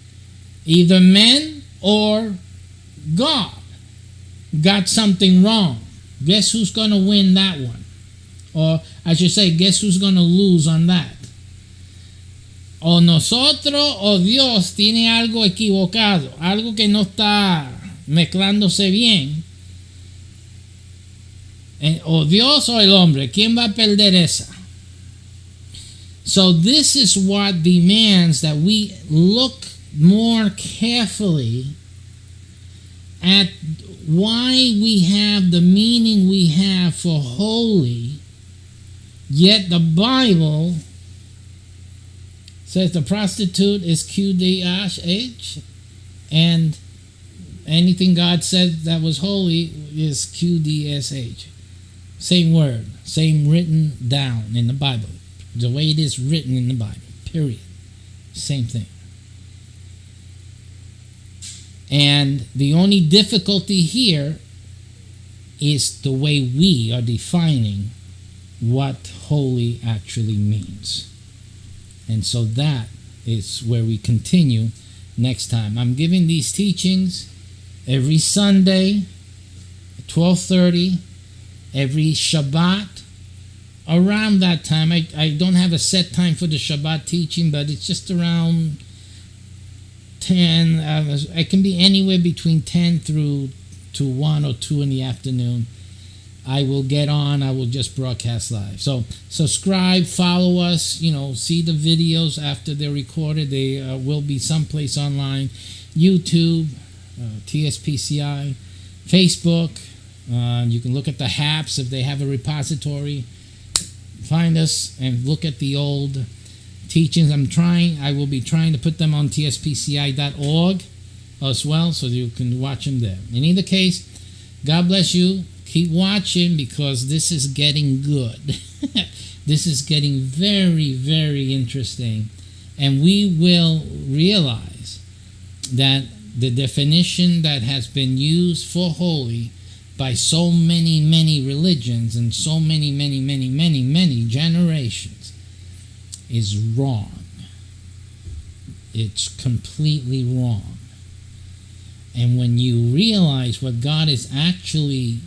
or God got something wrong. Guess who's going to win that one? Or I should say, guess who's going to lose on that? O nosotros o Dios tiene algo equivocado, algo que no está mezclándose bien. O Dios o el hombre, ¿quién va a perder esa? So this is what demands that we look more carefully at why we have the meaning we have for holy, yet the Bible says the prostitute is QDSH, and anything God said that was holy is QDSH. Same word, same written down in the Bible. The way it is written in the Bible, period. Same thing. And the only difficulty here is the way we are defining what holy actually means. And so that is where we continue next time. I'm giving these teachings every Sunday at 12:30, every Shabbat. Around that time, I don't have a set time for the Shabbat teaching, but it's just around 10. It can be anywhere between 10 through to 1 or 2 in the afternoon. I will get on. I will just broadcast live. So subscribe, follow us. See the videos after they're recorded. They will be someplace online. YouTube, TSPCI, Facebook. You can look at the HAPs if they have a repository. Find us and look at the old teachings. I will be trying to put them on tspci.org as well, so you can watch them there. In either case, God bless you. Keep watching, because this is getting good. This is getting very, very interesting. And we will realize that the definition that has been used for holy by so many, many religions and so many, many, many, many, many generations is wrong. It's completely wrong. And when you realize what God is actually,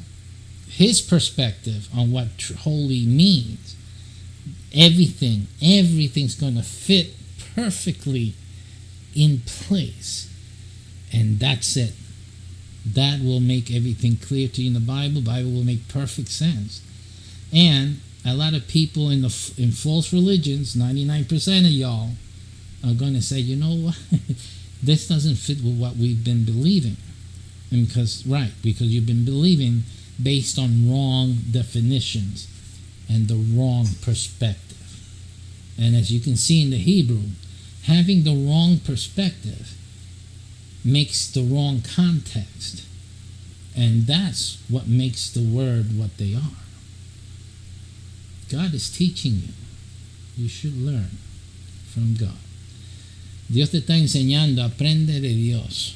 His perspective on what holy means, everything's going to fit perfectly in place. And that's it. That will make everything clear to you in the Bible. Bible will make perfect sense. And a lot of people in false religions, 99% of y'all, are going to say, you know what, this doesn't fit with what we've been believing. And because you've been believing based on wrong definitions and the wrong perspective. And as you can see in the Hebrew, having the wrong perspective makes the wrong context. And that's what makes the word what they are. God is teaching you. You should learn from God. Dios te está enseñando, aprende de Dios.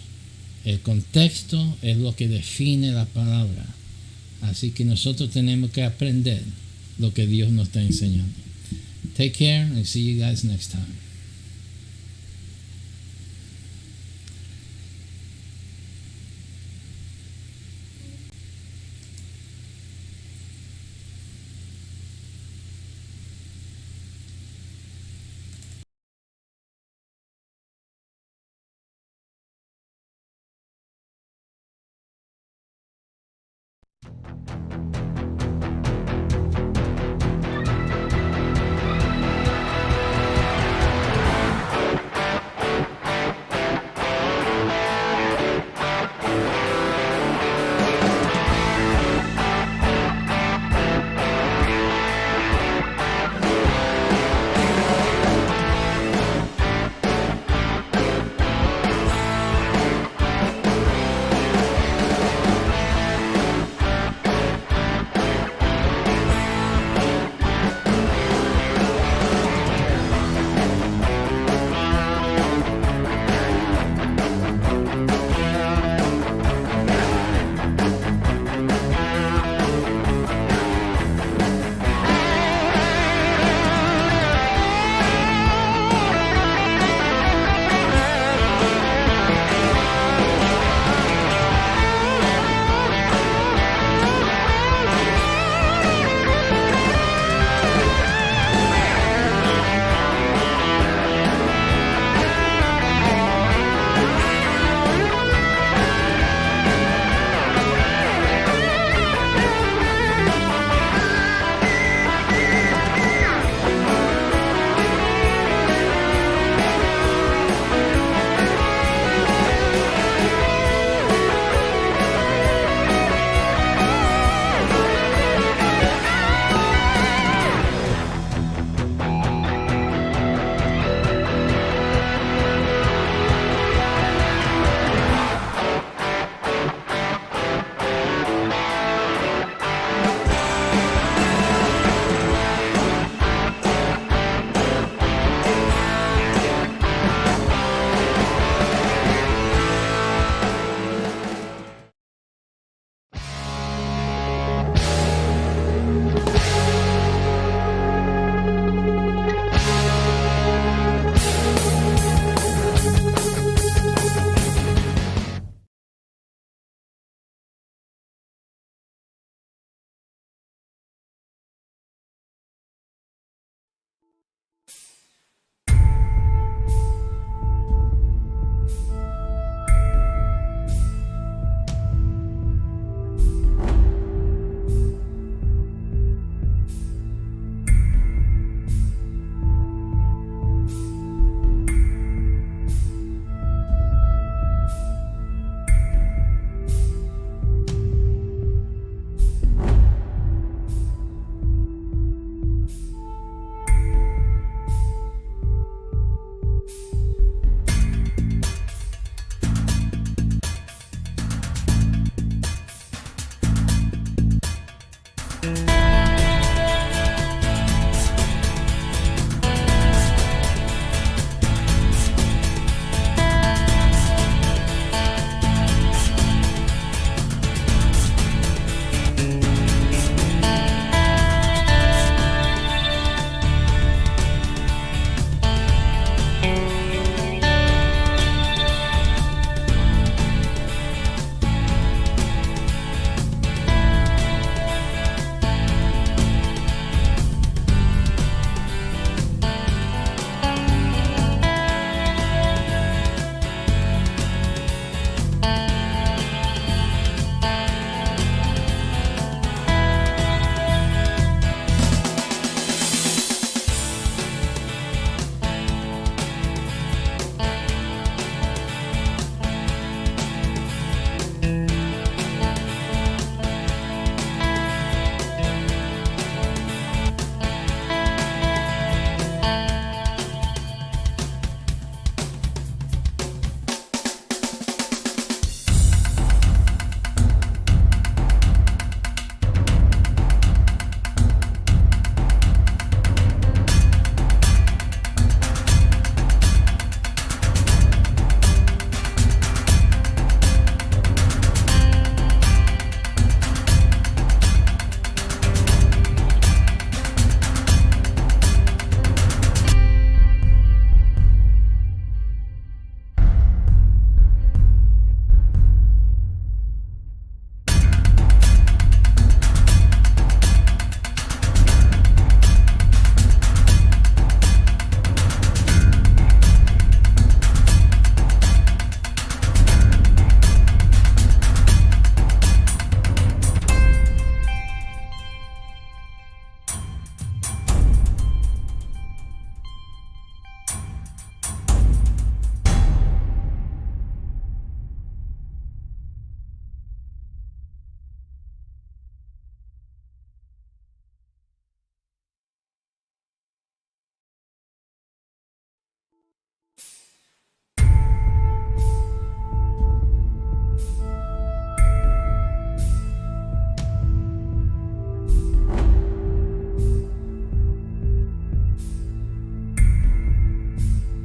El contexto es lo que define la palabra. Así que nosotros tenemos que aprender lo que Dios nos está enseñando. Take care and see you guys next time.